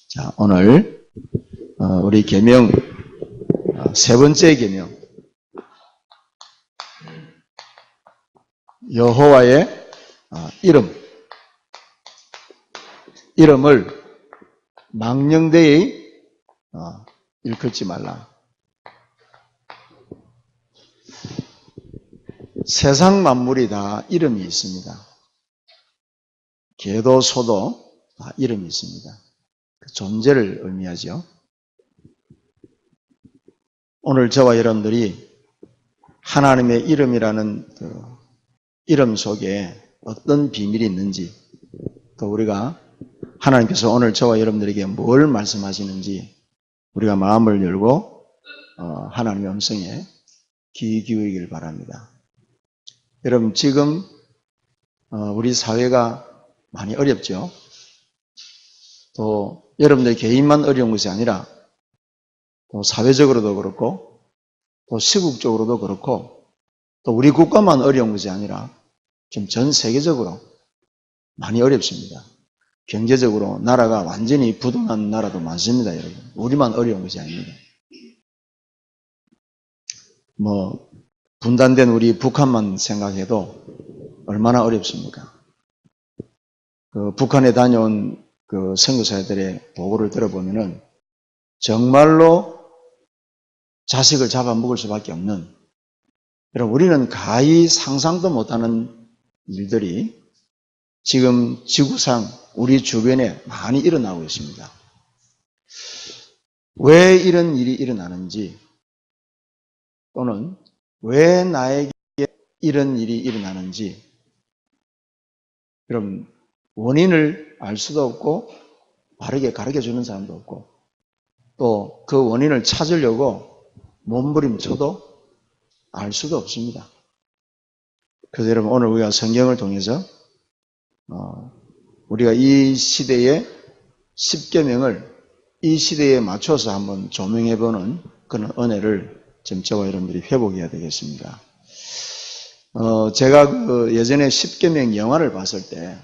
자, 오늘 우리 계명 세 번째 계명, 여호와의 이름을 망령되이 일컫지 말라. 세상 만물이 다 이름이 있습니다. 개도 소도 다 이름이 있습니다. 그 존재를 의미하죠. 오늘 저와 여러분들이 하나님의 이름이라는 그 이름 속에 어떤 비밀이 있는지, 또 우리가 하나님께서 오늘 저와 여러분들에게 뭘 말씀하시는지 우리가 마음을 열고 하나님의 음성에 귀 기울이길 바랍니다. 여러분, 지금 우리 사회가 많이 어렵죠. 또 여러분들 개인만 어려운 것이 아니라 또 사회적으로도 그렇고 또 시국적으로도 그렇고 또 우리 국가만 어려운 것이 아니라 지금 전 세계적으로 많이 어렵습니다. 경제적으로 나라가 완전히 부도난 나라도 많습니다, 여러분. 우리만 어려운 것이 아닙니다. 분단된 우리 북한만 생각해도 얼마나 어렵습니까? 그 북한에 다녀온 그 선교사들의 보고를 들어보면은 정말로 자식을 잡아먹을 수밖에 없는, 여러분, 우리는 가히 상상도 못하는 일들이 지금 지구상 우리 주변에 많이 일어나고 있습니다. 왜 이런 일이 일어나는지, 또는 왜 나에게 이런 일이 일어나는지, 여러분, 원인을 알 수도 없고 바르게 가르쳐주는 사람도 없고 또 그 원인을 찾으려고 몸부림쳐도 알 수도 없습니다. 그래서 여러분, 오늘 우리가 성경을 통해서 우리가 이 시대의 십계명을 이 시대에 맞춰서 한번 조명해보는 그런 은혜를 지금 저와 여러분들이 회복해야 되겠습니다. 제가 예전에 십계명 영화를 봤을 때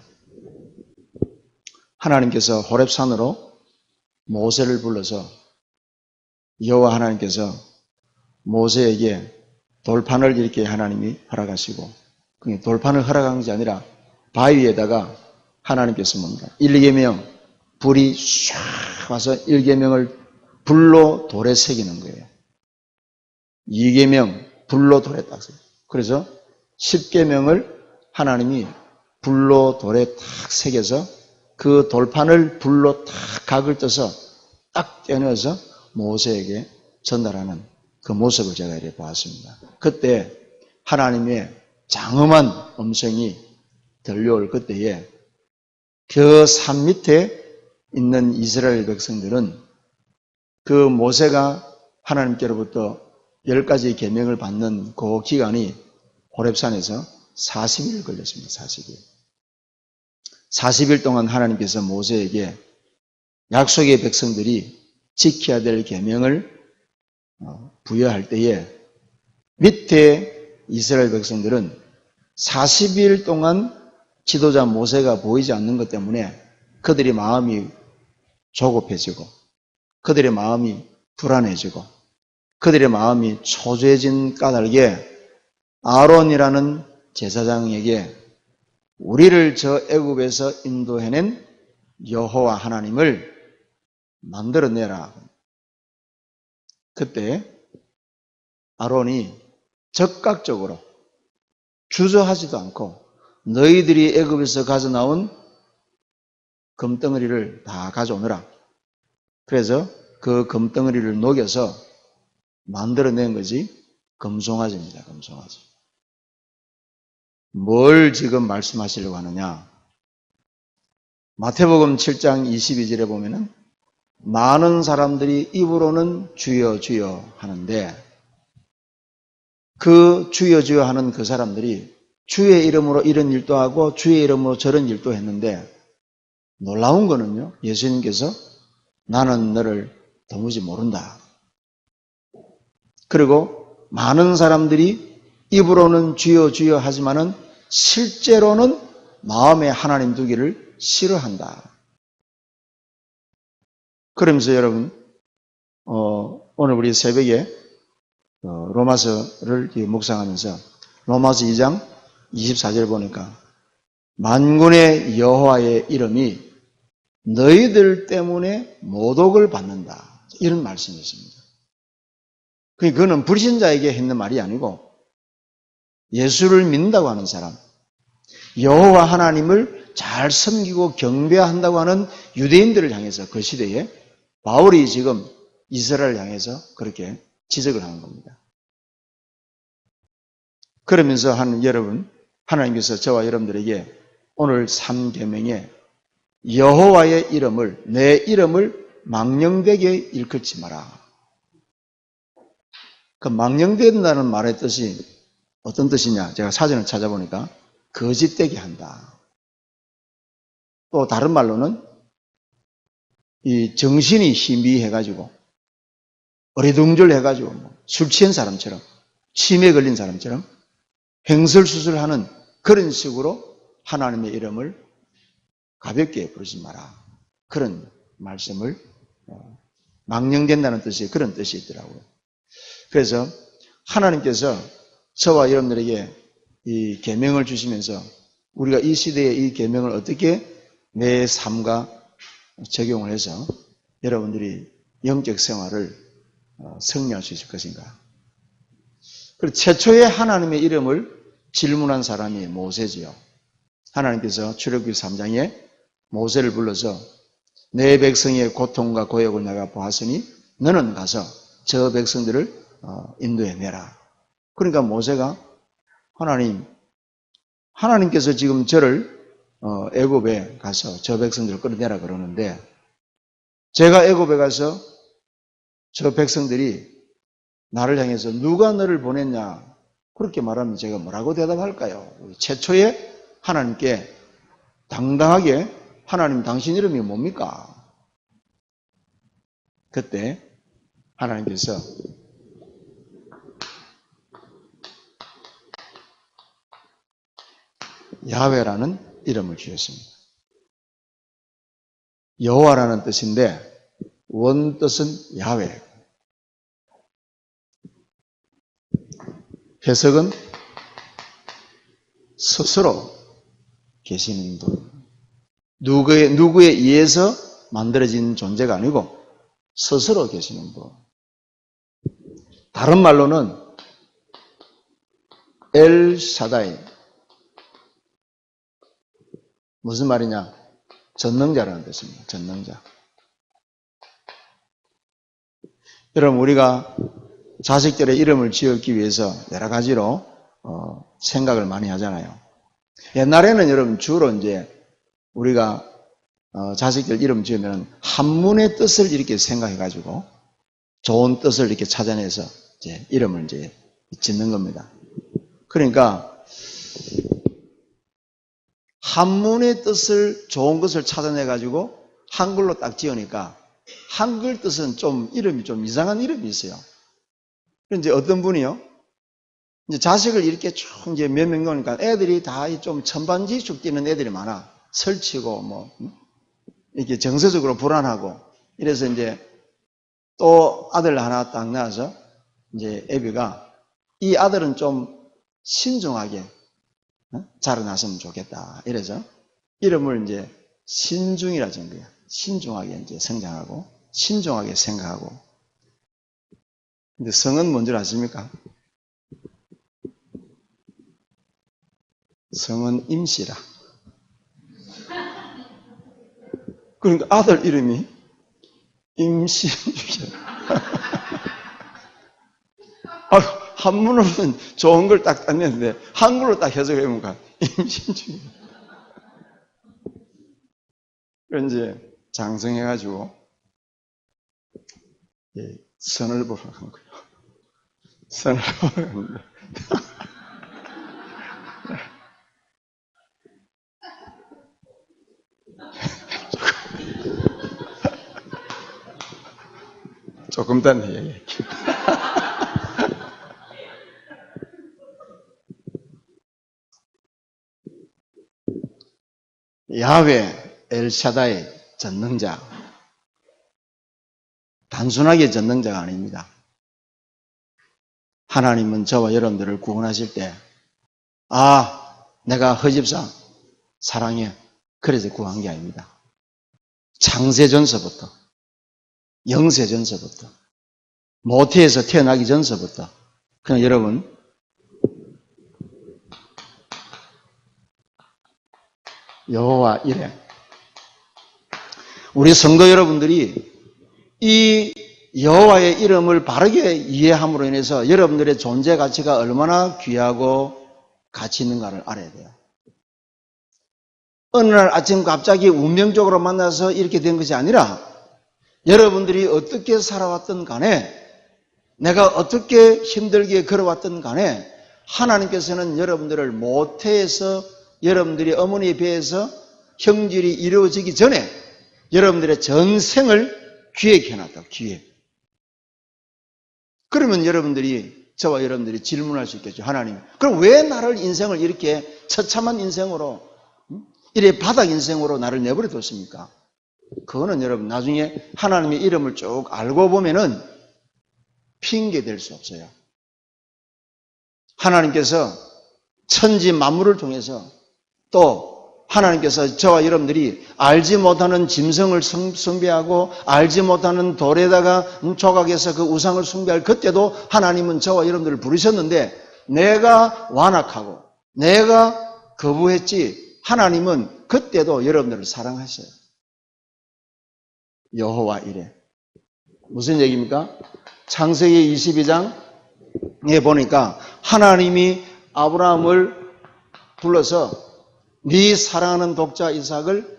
하나님께서 호렙산으로 모세를 불러서 여호와 하나님께서 모세에게 돌판을 이렇게 하나님이 허락하시고, 그게 돌판을 허락한 것이 아니라 바위에다가 하나님께서 뭡니까? 1계명 불이 쫙 와서 1계명을 불로 돌에 새기는 거예요. 2계명 불로 돌에 딱 새겨요. 그래서 10계명을 하나님이 불로 돌에 탁 새겨서 그 돌판을 불로 탁 각을 떠서 딱 떼어내서 모세에게 전달하는 그 모습을 제가 이렇게 보았습니다. 그때 하나님의 장엄한 음성이 들려올 그때에 그 산 밑에 있는 이스라엘 백성들은 그 모세가 하나님께로부터 10가지 계명을 받는 그 기간이 호렙산에서 40일 걸렸습니다. 40일. 40일 동안 하나님께서 모세에게 약속의 백성들이 지켜야 될 계명을 부여할 때에 밑에 이스라엘 백성들은 40일 동안 지도자 모세가 보이지 않는 것 때문에 그들의 마음이 조급해지고 그들의 마음이 불안해지고 그들의 마음이 초조해진 까닭에 아론이라는 제사장에게 우리를 저 애굽에서 인도해낸 여호와 하나님을 만들어내라. 그때 아론이 적극적으로 주저하지도 않고 너희들이 애굽에서 가져나온 금덩어리를 다 가져오너라. 그래서 그 금덩어리를 녹여서 만들어낸 것이 금송아지입니다. 금송아지. 뭘 지금 말씀하시려고 하느냐? 마태복음 7장 22절에 보면은 많은 사람들이 입으로는 주여 주여 하는데 그 주여 주여 하는 그 사람들이 주의 이름으로 이런 일도 하고 주의 이름으로 저런 일도 했는데 놀라운 거는요, 예수님께서 나는 너를 도무지 모른다. 그리고 많은 사람들이 입으로는 주여 주여 하지만은 실제로는 마음에 하나님 두기를 싫어한다. 그러면서 여러분, 오늘 우리 새벽에 로마서를 묵상하면서 로마서 2장 24절 보니까 만군의 여호와의 이름이 너희들 때문에 모독을 받는다. 이런 말씀이 있습니다. 그거는 불신자에게 했는 말이 아니고 예수를 믿는다고 하는 사람, 여호와 하나님을 잘 섬기고 경배한다고 하는 유대인들을 향해서 그 시대에 바울이 지금 이스라엘을 향해서 그렇게 지적을 하는 겁니다. 그러면서 여러분, 하나님께서 저와 여러분들에게 오늘 3계명에 여호와의 이름을, 내 이름을 망령되게 일컫지 마라. 그 망령된다는 말의 뜻이 어떤 뜻이냐? 제가 사전을 찾아보니까 거짓되게 한다. 또 다른 말로는 이 정신이 희미해가지고 어리둥절해가지고 술 취한 사람처럼 치매에 걸린 사람처럼 횡설수설하는 그런 식으로 하나님의 이름을 가볍게 부르지 마라. 그런 말씀을 망령된다는 뜻이 그런 뜻이 있더라고요. 그래서 하나님께서 저와 여러분들에게 이 계명을 주시면서 우리가 이 시대에 이 계명을 어떻게 내 삶과 적용을 해서 여러분들이 영적 생활을 승리할 수 있을 것인가. 그리고 최초의 하나님의 이름을 질문한 사람이 모세지요. 하나님께서 출애굽기 3장에 모세를 불러서 내 백성의 고통과 고역을 내가 보았으니 너는 가서 저 백성들을 인도해내라. 그러니까 모세가 하나님께서 지금 저를 애굽에 가서 저 백성들을 끌어내라 그러는데 제가 애굽에 가서 저 백성들이 나를 향해서 누가 너를 보냈냐 그렇게 말하면 제가 뭐라고 대답할까요? 최초에 하나님께 당당하게 하나님 당신 이름이 뭡니까? 그때 하나님께서 야훼라는 이름을 주셨습니다. 여호와라는 뜻인데 원뜻은 야훼. 해석은 스스로 계시는 분. 누구에 의해서 만들어진 존재가 아니고 스스로 계시는 분. 다른 말로는 엘 샤다이. 무슨 말이냐? 전능자라는 뜻입니다. 전능자. 여러분 우리가 자식들의 이름을 지었기 위해서 여러 가지로 생각을 많이 하잖아요. 옛날에는 여러분 주로 이제 우리가 자식들 이름 지으면 한문의 뜻을 이렇게 생각해가지고 좋은 뜻을 이렇게 찾아내서 이제 이름을 이제 짓는 겁니다. 그러니까 한문의 뜻을 좋은 것을 찾아내가지고 한글로 딱 지으니까 한글 뜻은 좀 이름이 좀 이상한 이름이 있어요. 이제 어떤 분이요? 이제 자식을 이렇게 쭉 이제 몇 명 놓으니까 애들이 다 좀 천반지축 뛰는 애들이 많아. 설치고 뭐 이렇게 정서적으로 불안하고 이래서 이제 또 아들 하나 딱 낳아서 이제 애비가 이 아들은 좀 신중하게 자라났으면 좋겠다. 이래서 이름을 이제 신중이라 지은 거야. 신중하게 이제 성장하고 신중하게 생각하고. 근데 성은 뭔지 아십니까? 성은 임시라. 그러니까 아들 이름이 임신주야. 한문으로는 좋은 걸 딱 땄는데 한글로 딱 해석해보니까 임신주야. 그래서 이제 장성해가지고 선을 보러 간 거예요. 선을 보러 간 거예요. 조금 더 얘기할게요. 야훼, 엘샤다이, 전능자. 단순하게 전능자가 아닙니다. 하나님은 저와 여러분들을 구원하실 때, 내가 허집사 사랑해. 그래서 구한 게 아닙니다. 창세전서부터, 영세전서부터, 모태에서 태어나기 전서부터. 그냥 여러분, 여호와 이레. 우리 성도 여러분들이 이 여호와의 이름을 바르게 이해함으로 인해서 여러분들의 존재 가치가 얼마나 귀하고 가치 있는가를 알아야 돼요. 어느 날 아침 갑자기 운명적으로 만나서 이렇게 된 것이 아니라 여러분들이 어떻게 살아왔든 간에 내가 어떻게 힘들게 걸어왔든 간에 하나님께서는 여러분들을 모태에서 여러분들이 어머니의 배에서 형질이 이루어지기 전에 여러분들의 전생을 기획해놨다. 기획. 그러면 여러분들이 저와 여러분들이 질문할 수 있겠죠. 하나님, 그럼 왜 나를 인생을 이렇게 처참한 인생으로 이래 바닥 인생으로 나를 내버려 뒀습니까? 그거는 여러분 나중에 하나님의 이름을 쭉 알고 보면은 핑계 댈 수 없어요. 하나님께서 천지 만물을 통해서 또 하나님께서 저와 여러분들이 알지 못하는 짐승을 숭배하고 알지 못하는 돌에다가 조각해서 그 우상을 숭배할 그때도 하나님은 저와 여러분들을 부르셨는데 내가 완악하고 내가 거부했지 하나님은 그때도 여러분들을 사랑하셔요. 여호와 이레. 무슨 얘기입니까? 창세기 22장에 보니까 하나님이 아브라함을 불러서 네 사랑하는 독자 이삭을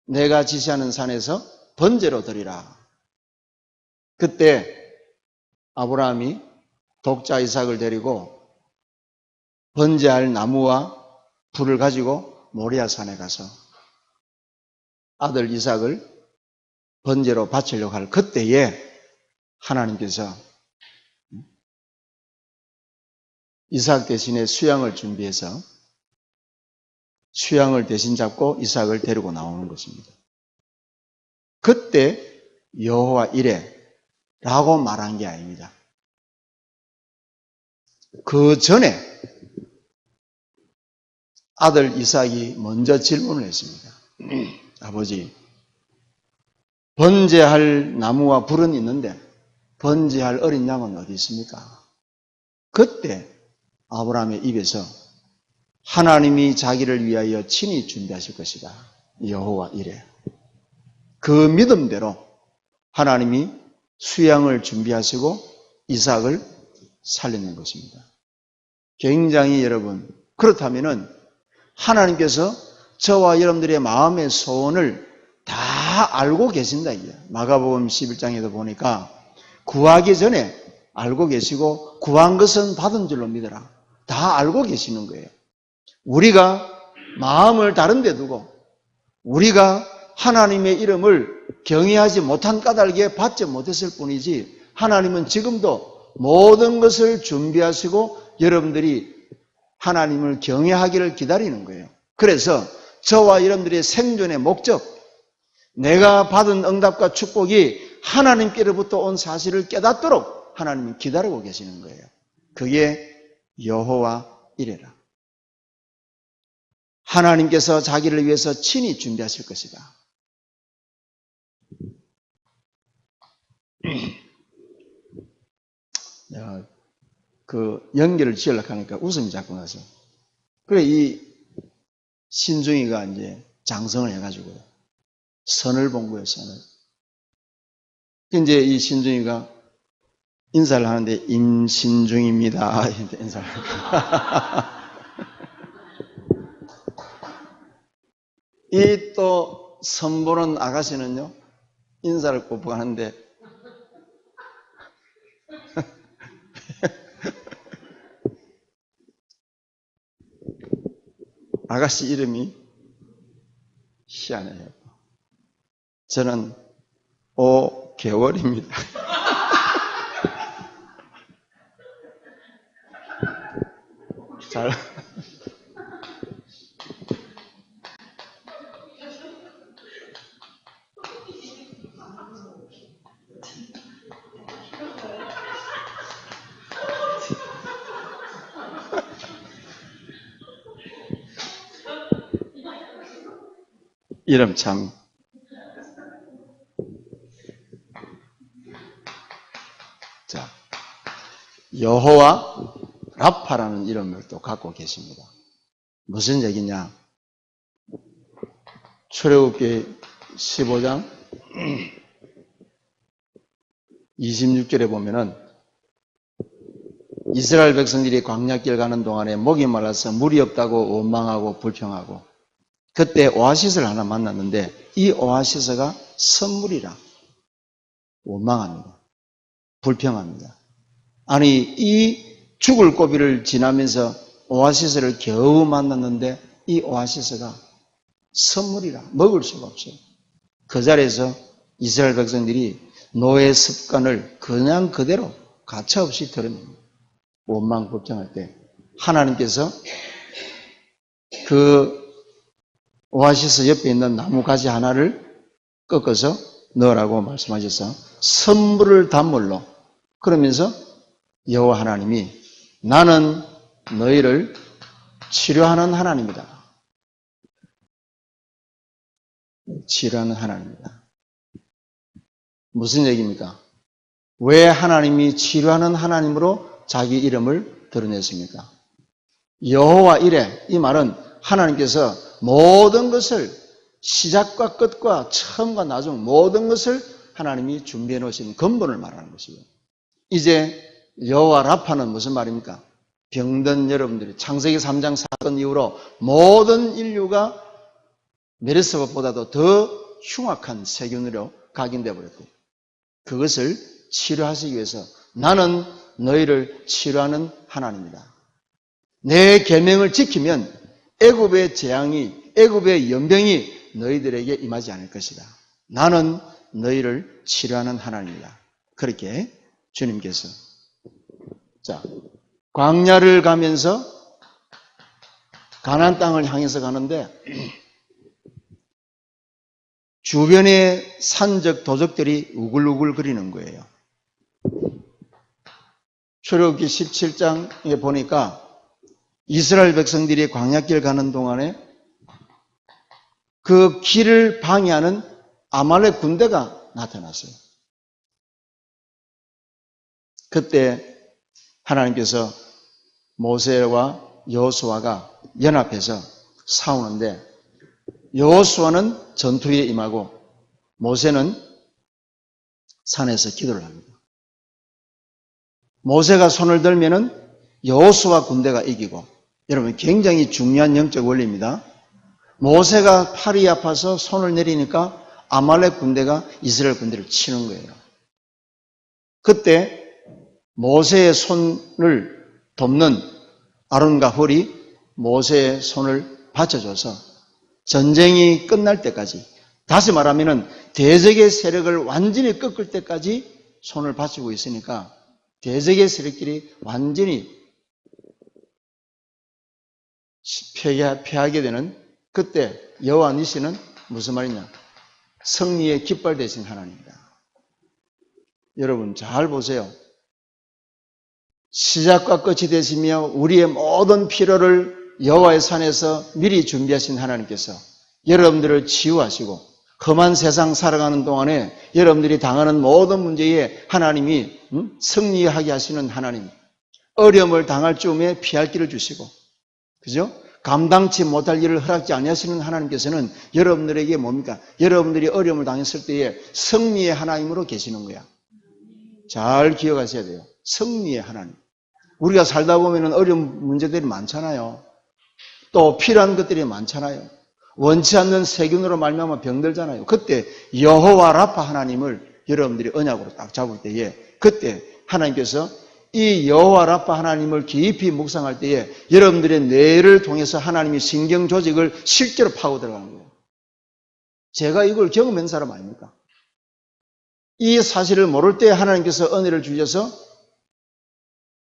내가 지시하는 산에서 번제로 드리라. 그때 아브라함이 독자 이삭을 데리고 번제할 나무와 불을 가지고 모리아 산에 가서 아들 이삭을 번제로 바치려고 할 그때에 하나님께서 이삭 대신에 수양을 준비해서 수양을 대신 잡고 이삭을 데리고 나오는 것입니다. 그때 여호와 이레라고 말한 게 아닙니다. 그 전에 아들 이삭이 먼저 질문을 했습니다. 아버지, 번제할 나무와 불은 있는데 번제할 어린 양은 어디 있습니까? 그때 아브라함의 입에서 하나님이 자기를 위하여 친히 준비하실 것이다. 여호와 이레. 그 믿음대로 하나님이 수양을 준비하시고 이삭을 살리는 것입니다. 굉장히 여러분, 그렇다면은 하나님께서 저와 여러분들의 마음의 소원을 다 알고 계신다 이게. 마가복음 11장에도 보니까 구하기 전에 알고 계시고 구한 것은 받은 줄로 믿어라. 다 알고 계시는 거예요. 우리가 마음을 다른 데 두고 우리가 하나님의 이름을 경외하지 못한 까닭에 받지 못했을 뿐이지 하나님은 지금도 모든 것을 준비하시고 여러분들이 하나님을 경외하기를 기다리는 거예요. 그래서 저와 여러분들의 생존의 목적, 내가 받은 응답과 축복이 하나님께로부터 온 사실을 깨닫도록 하나님은 기다리고 계시는 거예요. 그게 여호와 이레라. 하나님께서 자기를 위해서 친히 준비하실 것이다. 내가 그 연결을 지으려고 하니까 웃음이 자꾸 나서. 그래, 이 신중이가 이제 장성을 해가지고 선을 본 거예요, 선을. 이제 이 신중이가 인사를 하는데 임신중입니다. 인사를 하니까. 이 또 선보는 아가씨는요, 인사를 꼭 하는데, 아가씨 이름이 희한해요. 저는 5개월입니다. 잘. 이름 참. 자, 여호와 라파라는 이름을 또 갖고 계십니다. 무슨 얘기냐? 출애굽기 15장 26절에 보면은 이스라엘 백성들이 광야길 가는 동안에 목이 말라서 물이 없다고 원망하고 불평하고, 그때 오아시스를 하나 만났는데 이 오아시스가 선물이라 원망합니다. 불평합니다. 아니, 이 죽을 고비를 지나면서 오아시스를 겨우 만났는데 이 오아시스가 선물이라 먹을 수가 없어요. 그 자리에서 이스라엘 백성들이 노예 습관을 그냥 그대로 가차없이 드러냅니다. 원망 불평할 때 하나님께서 그 오아시스 옆에 있는 나무 가지 하나를 꺾어서 넣으라고 말씀하셔서 선물을 단물로, 그러면서 여호와 하나님이 나는 너희를 치료하는 하나님이다. 치료하는 하나님이다. 무슨 얘기입니까? 왜 하나님이 치료하는 하나님으로 자기 이름을 드러냈습니까? 여호와 이레, 이 말은 하나님께서 모든 것을 시작과 끝과 처음과 나중 모든 것을 하나님이 준비해 놓으신 근본을 말하는 것이에요. 이제 여호와 라파는 무슨 말입니까? 병든 여러분들이 창세기 3장 사건 이후로 모든 인류가 메르스보다도 더 흉악한 세균으로 각인되어 버렸대요. 그것을 치료하시기 위해서 나는 너희를 치료하는 하나님이다. 내 계명을 지키면 애굽의 재앙이, 애굽의 연병이 너희들에게 임하지 않을 것이다. 나는 너희를 치료하는 하나님이다. 그렇게 주님께서, 자, 광야를 가면서 가나안 땅을 향해서 가는데 주변의 산적 도적들이 우글우글 거리는 거예요. 출애굽기 17장에 보니까 이스라엘 백성들이 광야길 가는 동안에 그 길을 방해하는 아말렉 군대가 나타났어요. 그때 하나님께서 모세와 여호수아가 연합해서 싸우는데 여호수아는 전투에 임하고 모세는 산에서 기도를 합니다. 모세가 손을 들면은 여호수아 군대가 이기고, 여러분 굉장히 중요한 영적 원리입니다. 모세가 팔이 아파서 손을 내리니까 아말렉 군대가 이스라엘 군대를 치는 거예요. 그때 모세의 손을 돕는 아론과 홀이 모세의 손을 받쳐줘서 전쟁이 끝날 때까지, 다시 말하면 대적의 세력을 완전히 꺾을 때까지 손을 받치고 있으니까 대적의 세력들이 완전히 패하게 되는, 그때 여호와 니시는 무슨 말이냐? 승리의 깃발 되신 하나님이다. 여러분 잘 보세요. 시작과 끝이 되시며 우리의 모든 필요를 여호와의 산에서 미리 준비하신 하나님께서 여러분들을 치유하시고 험한 세상 살아가는 동안에 여러분들이 당하는 모든 문제에 하나님이 승리하게 하시는 하나님, 어려움을 당할 즈음에 피할 길을 주시고, 그죠? 감당치 못할 일을 허락지 아니하시는 하나님께서는 여러분들에게 뭡니까? 여러분들이 어려움을 당했을 때에 승리의 하나님으로 계시는 거야. 잘 기억하셔야 돼요. 승리의 하나님. 우리가 살다 보면 어려운 문제들이 많잖아요. 또 필요한 것들이 많잖아요. 원치 않는 세균으로 말미암아 병들잖아요. 그때 여호와 라파 하나님을 여러분들이 언약으로 딱 잡을 때에, 그때 하나님께서 이 여호와 라파 하나님을 깊이 묵상할 때에 여러분들의 뇌를 통해서 하나님이 신경 조직을 실제로 파고 들어가는 거예요. 제가 이걸 경험한 사람 아닙니까? 이 사실을 모를 때 하나님께서 은혜를 주셔서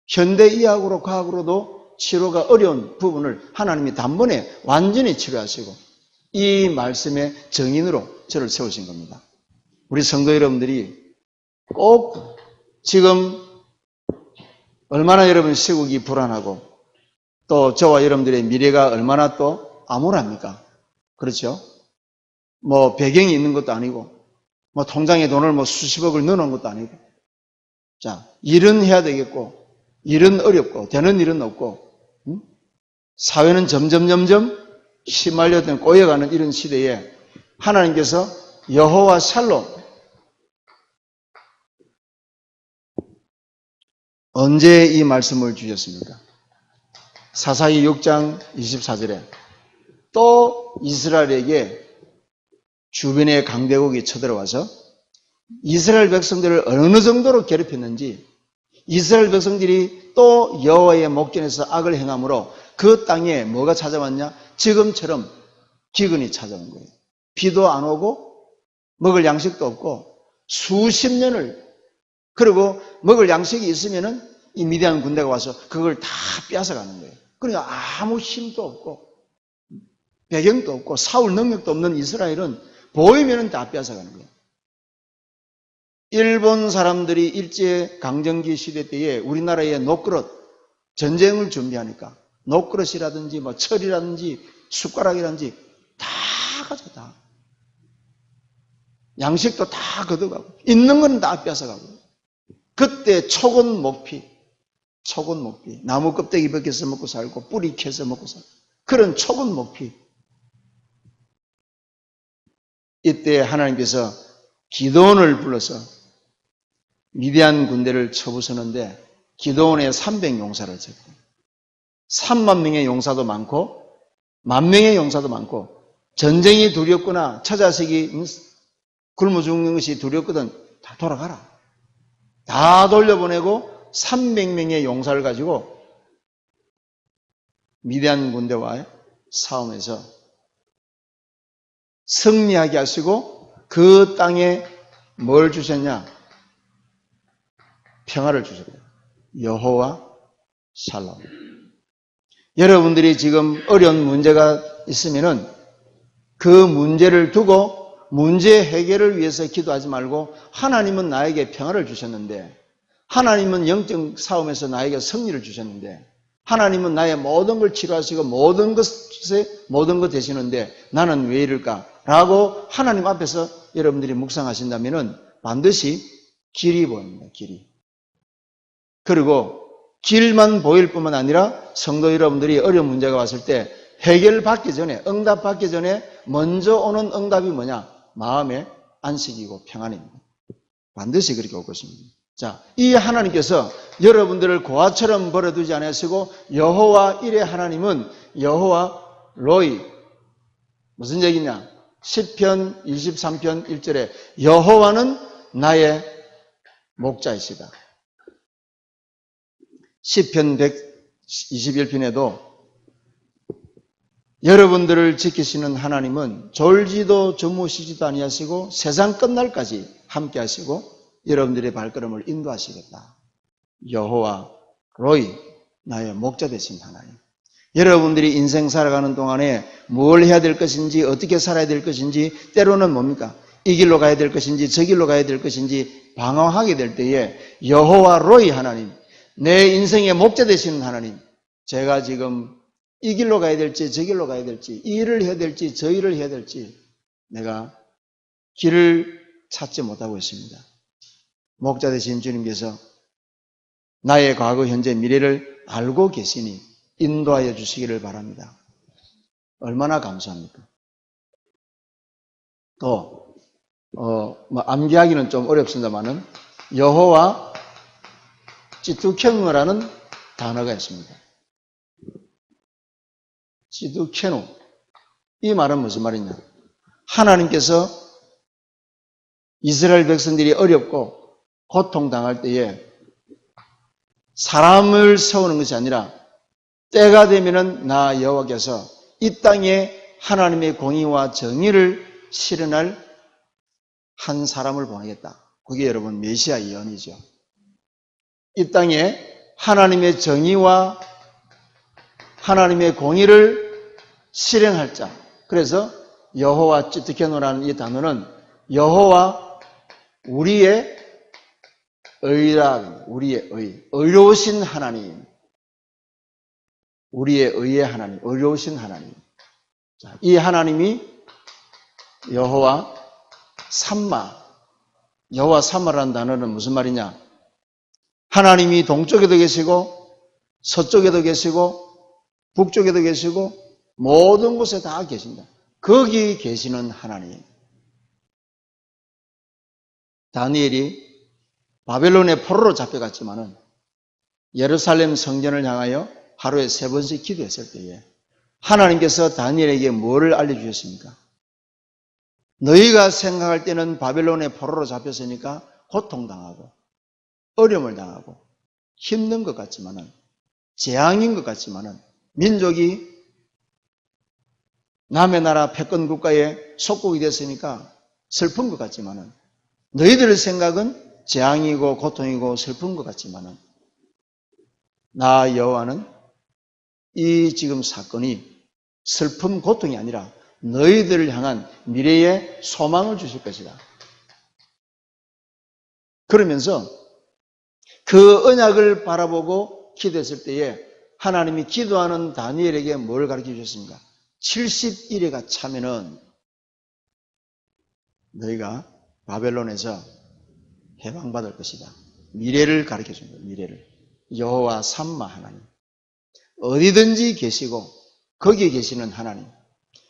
현대의학으로 과학으로도 치료가 어려운 부분을 하나님이 단번에 완전히 치료하시고 이 말씀의 정인으로 저를 세우신 겁니다. 우리 성도 여러분들이 꼭 지금 얼마나 여러분 시국이 불안하고 또 저와 여러분들의 미래가 얼마나 또 암울합니까? 그렇죠? 뭐 배경이 있는 것도 아니고 뭐 통장에 돈을 뭐 수십억을 넣어놓은 것도 아니고 자, 일은 해야 되겠고 일은 어렵고 되는 일은 없고 사회는 점점 휘말려든 꼬여가는 이런 시대에 하나님께서 여호와 샬롬 언제 이 말씀을 주셨습니까? 사사기 6장 24절에 또 이스라엘에게 주변의 강대국이 쳐들어와서 이스라엘 백성들을 어느 정도로 괴롭혔는지 이스라엘 백성들이 또 여호와의 목전에서 악을 행함으로 그 땅에 뭐가 찾아왔냐? 지금처럼 기근이 찾아온 거예요. 비도 안 오고 먹을 양식도 없고 수십 년을 그리고 먹을 양식이 있으면은 이 미디안 군대가 와서 그걸 다 빼앗아가는 거예요. 그러니까 아무 힘도 없고 배경도 없고 싸울 능력도 없는 이스라엘은 보이면은 다 빼앗아가는 거예요. 일본 사람들이 일제강점기 시대 때에 우리나라에 녹그릇 전쟁을 준비하니까 녹그릇이라든지 뭐 철이라든지 숟가락이라든지 다 가져가. 양식도 다 걷어가고 있는 건 다 뺏어가고. 그때 초곤목피 나무 껍데기 벗겨서 먹고 살고 뿌리 캐서 먹고 살고 그런 초곤목피. 이때 하나님께서 기드온을 불러서 미디안 군대를 쳐부수는데 기드온의 300용사를 쳤고 3만 명의 용사도 많고 10,000명의 용사도 많고 전쟁이 두렵거나 처자식이 굶어 죽는 것이 두렵거든 다 돌아가라. 다 돌려보내고 300명의 용사를 가지고 미디안 군대와의 싸움에서 승리하게 하시고 그 땅에 뭘 주셨냐? 평화를 주셨어요. 여호와 샬롬. 여러분들이 지금 어려운 문제가 있으면은 그 문제를 두고 문제 해결을 위해서 기도하지 말고 하나님은 나에게 평화를 주셨는데 하나님은 영적 싸움에서 나에게 승리를 주셨는데 하나님은 나의 모든 걸 치료하시고 모든 것 되시는데 나는 왜 이럴까? 라고 하나님 앞에서 여러분들이 묵상하신다면은 반드시 길이 보입니다. 길이. 그리고 길만 보일 뿐만 아니라 성도 여러분들이 어려운 문제가 왔을 때 해결받기 전에 응답받기 전에 먼저 오는 응답이 뭐냐? 마음의 안식이고 평안입니다. 반드시 그렇게 올 것입니다. 자, 이 하나님께서 여러분들을 고아처럼 버려두지 않으시고 여호와 일의 하나님은 여호와 로이 무슨 얘기냐? 시편 23편 1절에 여호와는 나의 목자이시다. 시편 121편에도 여러분들을 지키시는 하나님은 졸지도 주무시지도 아니하시고 세상 끝날까지 함께 하시고 여러분들의 발걸음을 인도하시겠다. 여호와 로이 나의 목자 되신 하나님. 여러분들이 인생 살아가는 동안에 뭘 해야 될 것인지 어떻게 살아야 될 것인지 때로는 뭡니까? 이 길로 가야 될 것인지 저 길로 가야 될 것인지 방황하게 될 때에 여호와 로이 하나님 내 인생의 목자 되시는 하나님 제가 지금 이 길로 가야 될지 저 길로 가야 될지 이 일을 해야 될지 저 일을 해야 될지 내가 길을 찾지 못하고 있습니다. 목자 되신 주님께서 나의 과거, 현재, 미래를 알고 계시니 인도하여 주시기를 바랍니다. 얼마나 감사합니까? 또 암기하기는 좀 어렵습니다만은 여호와 찌뚜케누라는 단어가 있습니다. 찌뚜케누 이 말은 무슨 말이냐? 하나님께서 이스라엘 백성들이 어렵고 고통당할 때에 사람을 세우는 것이 아니라 때가 되면은 나 여호와께서 이 땅에 하나님의 공의와 정의를 실현할 한 사람을 보내겠다. 그게 여러분 메시아 예언이죠. 이 땅에 하나님의 정의와 하나님의 공의를 실행할 자. 그래서 여호와 찌뚜케노라는 이 단어는 여호와 우리의 의라, 우리의 의, 의로우신 하나님, 우리의 의의 하나님, 의로우신 하나님. 자, 이 하나님이 여호와 삼마. 여호와 삼마라는 단어는 무슨 말이냐? 하나님이 동쪽에도 계시고 서쪽에도 계시고 북쪽에도 계시고 모든 곳에 다 계신다. 거기 계시는 하나님. 다니엘이 바벨론의 포로로 잡혀갔지만은 예루살렘 성전을 향하여 하루에 3번씩 기도했을 때에 하나님께서 다니엘에게 뭐를 알려주셨습니까? 너희가 생각할 때는 바벨론의 포로로 잡혔으니까 고통당하고 어려움을 당하고 힘든 것 같지만은 재앙인 것 같지만은 민족이 남의 나라 패권 국가에 속국이 됐으니까 슬픈 것 같지만은 너희들의 생각은 재앙이고 고통이고 슬픈 것 같지만은 나 여호와는 이 지금 사건이 슬픔 고통이 아니라 너희들을 향한 미래의 소망을 주실 것이다. 그러면서 그 언약을 바라보고 기도했을 때에 하나님이 기도하는 다니엘에게 뭘 가르쳐 주셨습니까? 70일에가 차면은 너희가 바벨론에서 해방받을 것이다. 미래를 가르쳐 준 거예요. 미래를. 여호와 삼마 하나님. 어디든지 계시고 거기에 계시는 하나님.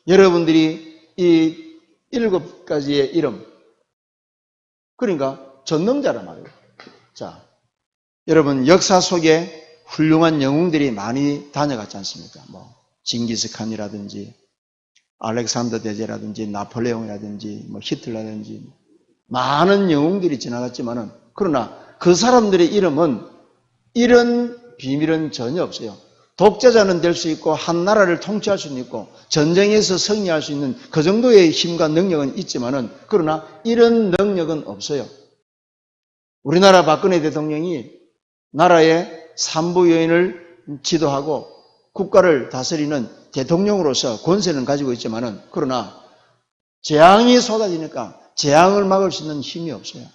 여러분들이 이 7가지의 이름, 그러니까 전능자란 말이에요. 자, 여러분 역사 속에 훌륭한 영웅들이 많이 다녀갔지 않습니까? 뭐 징기스칸이라든지 알렉산더 대제라든지 나폴레옹이라든지 뭐 히틀러라든지 많은 영웅들이 지나갔지만은 그러나 그 사람들의 이름은 이런 비밀은 전혀 없어요. 독재자는 될 수 있고 한 나라를 통치할 수는 있고 전쟁에서 승리할 수 있는 그 정도의 힘과 능력은 있지만은 그러나 이런 능력은 없어요. 우리나라 박근혜 대통령이 나라의 산부 여인을 지도하고 국가를 다스리는 대통령으로서 권세는 가지고 있지만은 그러나 재앙이 쏟아지니까 재앙을 막을 수 있는 힘이 없어요.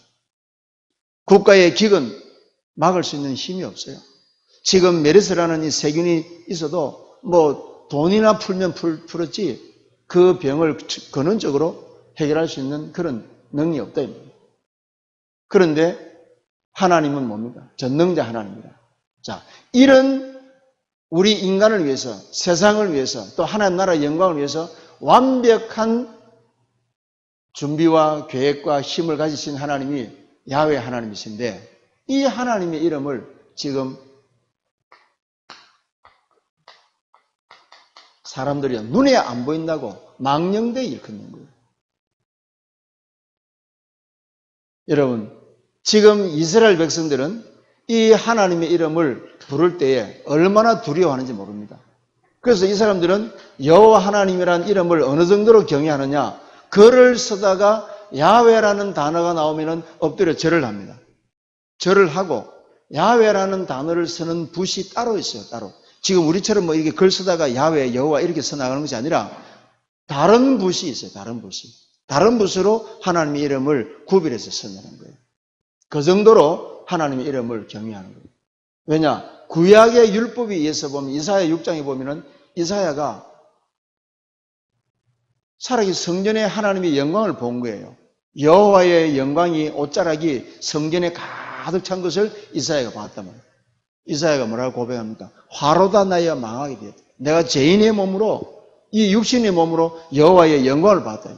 국가의 기근 막을 수 있는 힘이 없어요. 지금 메르스라는 이 세균이 있어도 뭐 돈이나 풀면 풀었지 그 병을 근원적으로 해결할 수 있는 그런 능력이 없다. 그런데 하나님은 뭡니까? 전능자 하나님입니다. 자, 이런 우리 인간을 위해서, 세상을 위해서, 또 하나님 나라의 영광을 위해서 완벽한 준비와 계획과 힘을 가지신 하나님이 야훼 하나님이신데 이 하나님의 이름을 지금 사람들이 눈에 안 보인다고 망령되이 일컫는 거예요. 여러분, 지금 이스라엘 백성들은 이 하나님의 이름을 부를 때에 얼마나 두려워하는지 모릅니다. 그래서 이 사람들은 여호와 하나님이라는 이름을 어느 정도로 경외하느냐, 글을 쓰다가 야훼라는 단어가 나오면 엎드려 절을 합니다. 절을 하고 야훼라는 단어를 쓰는 붓이 따로 있어요. 따로. 지금 우리처럼 뭐 이렇게 글 쓰다가 야훼, 여호와 이렇게 써나가는 것이 아니라 다른 붓이 있어요. 다른 붓이. 다른 붓으로 하나님의 이름을 구별해서 써내는 거예요. 그 정도로 하나님의 이름을 경외하는 거예요. 왜냐? 구약의 율법에 의해서 보면 이사야 6장에 보면은 이사야가 살아계신 성전의 하나님의 영광을 본 거예요. 여호와의 영광이 옷자락이 성전에 가득 찬 것을 이사야가 봤단 말이에요. 이사야가 뭐라고 고백합니까? 화로다 나여 망하게 되었다. 내가 죄인의 몸으로 이 육신의 몸으로 여호와의 영광을 봤다.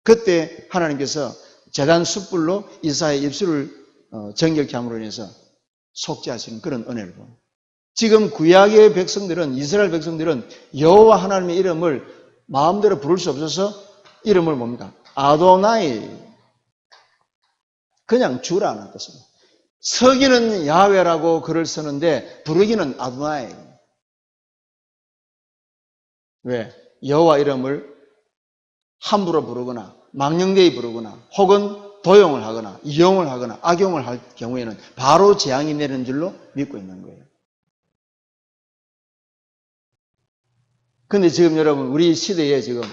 그때 하나님께서 제단 숯불로 이사야의 입술을 정결케 함으로 인해서 속죄하시는 그런 은혜를 봅니다. 지금 구약의 백성들은 이스라엘 백성들은 여호와 하나님의 이름을 마음대로 부를 수 없어서 이름을 뭡니까? 아도나이 그냥 주라는 뜻입니다. 서기는 야훼라고 글을 쓰는데 부르기는 아도나이. 왜? 여호와 이름을 함부로 부르거나 망령되이 부르거나 혹은 도용을 하거나 이용을 하거나 악용을 할 경우에는 바로 재앙이 내리는 줄로 믿고 있는 거예요. 그런데 지금 여러분 우리 시대에 지금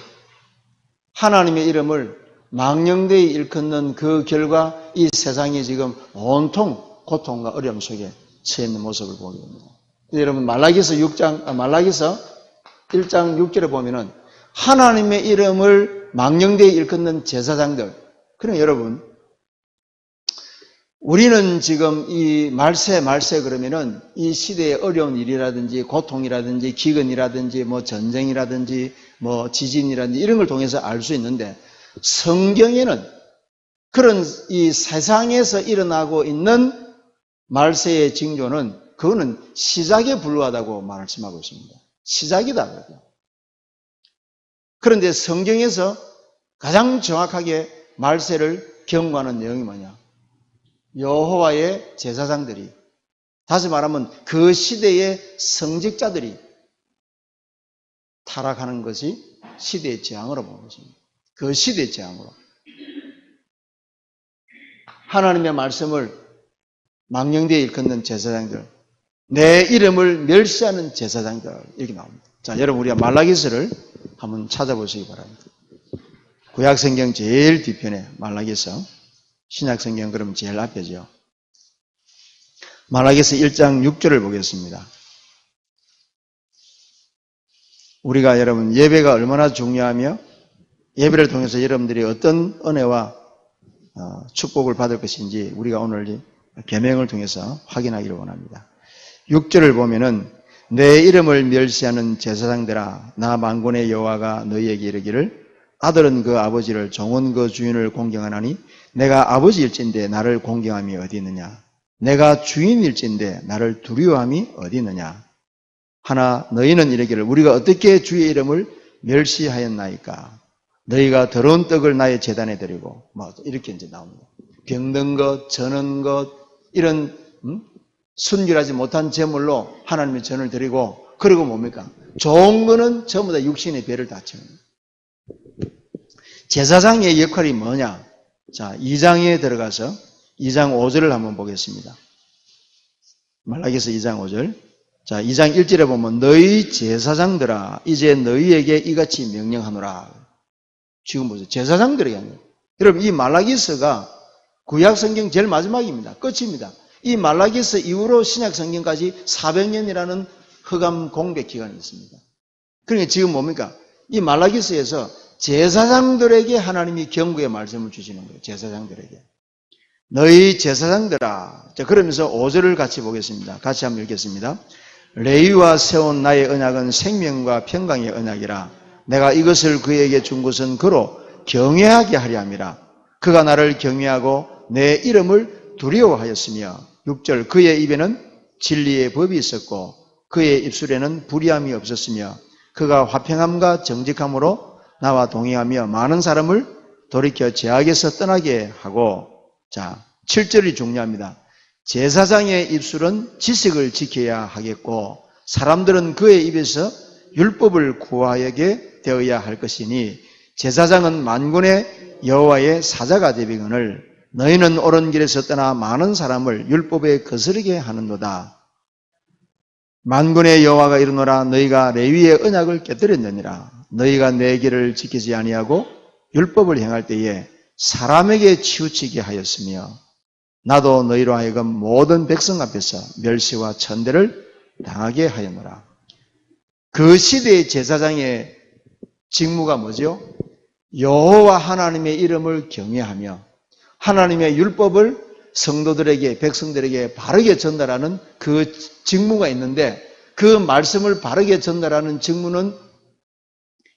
하나님의 이름을 망령되이 일컫는 그 결과 이 세상이 지금 온통 고통과 어려움 속에 처해 있는 모습을 보게 됩니다. 여러분 말라기서 1장 6절에 보면은 하나님의 이름을 망령되이 일컫는 제사장들. 그럼 여러분, 우리는 지금 이 말세 그러면은 이 시대의 어려운 일이라든지 고통이라든지 기근이라든지 뭐 전쟁이라든지 뭐 지진이라든지 이런 걸 통해서 알 수 있는데, 성경에는 그런 이 세상에서 일어나고 있는 말세의 징조는 그거는 시작에 불과하다고 말씀하고 있습니다. 시작이다. 그런데 성경에서 가장 정확하게 말세를 경고하는 내용이 뭐냐? 여호와의 제사장들이, 다시 말하면 그 시대의 성직자들이 타락하는 것이 시대의 재앙으로 보는 것입니다. 그 시대의 재앙으로. 하나님의 말씀을 망령되이 일컫는 제사장들, 내 이름을 멸시하는 제사장들, 이렇게 나옵니다. 자, 여러분, 우리가 말라기서를 한번 찾아보시기 바랍니다. 구약성경 제일 뒤편에 말라기서, 신약성경 그러면 제일 앞에죠. 말라기서 1장 6절을 보겠습니다. 우리가 여러분 예배가 얼마나 중요하며 예배를 통해서 여러분들이 어떤 은혜와 축복을 받을 것인지 우리가 오늘 계명을 통해서 확인하기를 원합니다. 6절을 보면은 내 이름을 멸시하는 제사장들아, 나 만군의 여호와가 너희에게 이르기를 아들은 그 아버지를, 종은 그 주인을 공경하나니 내가 아버지일진데 나를 공경함이 어디 있느냐? 내가 주인일진데 나를 두려워함이 어디 있느냐? 하나 너희는 이르기를 우리가 어떻게 주의 이름을 멸시하였나이까? 너희가 더러운 떡을 나의 제단에 드리고, 뭐 이렇게 이제 나옵니다. 병든 것, 저는 것, 이런 순결하지 못한 제물로 하나님의 전을 드리고, 그리고 뭡니까? 좋은 거는 전부 다 육신의 배를 다칩니다. 제사장의 역할이 뭐냐? 자, 2장에 들어가서 2장 5절을 한번 보겠습니다. 말라기서 2장 5절. 자, 2장 1절에 보면 너희 제사장들아 이제 너희에게 이같이 명령하노라. 지금 보세요. 제사장들에게 하는 거예요. 여러분, 이 말라기서가 구약 성경 제일 마지막입니다. 끝입니다. 이 말라기서 이후로 신약 성경까지 400년이라는 흑암 공백 기간이 있습니다. 그러니까 지금 뭡니까? 이 말라기서에서 제사장들에게 하나님이 경고의 말씀을 주시는 거예요. 제사장들에게. 너희 제사장들아. 자, 그러면서 5절을 같이 보겠습니다. 같이 한번 읽겠습니다. 레위와 세운 나의 언약은 생명과 평강의 언약이라. 내가 이것을 그에게 준 것은 그로 경외하게 하려 함이라. 그가 나를 경외하고 내 이름을 두려워하였으며 6절 그의 입에는 진리의 법이 있었고 그의 입술에는 불의함이 없었으며 그가 화평함과 정직함으로 나와 동행하며 많은 사람을 돌이켜 죄악에서 떠나게 하고, 자, 7절이 중요합니다. 제사장의 입술은 지식을 지켜야 하겠고 사람들은 그의 입에서 율법을 구하게 되어야 할 것이니 제사장은 만군의 여호와의 사자가 되비거늘 너희는 옳은 길에서 떠나 많은 사람을 율법에 거스르게 하는도다. 만군의 여호와가 이르노라 너희가 레위의 언약을 깨뜨렸느니라. 너희가 내 길을 지키지 아니하고 율법을 행할 때에 사람에게 치우치게 하였으며 나도 너희로 하여금 모든 백성 앞에서 멸시와 천대를 당하게 하였노라. 그 시대의 제사장의 직무가 뭐죠? 여호와 하나님의 이름을 경외하며 하나님의 율법을 성도들에게, 백성들에게 바르게 전달하는 그 직무가 있는데, 그 말씀을 바르게 전달하는 직무는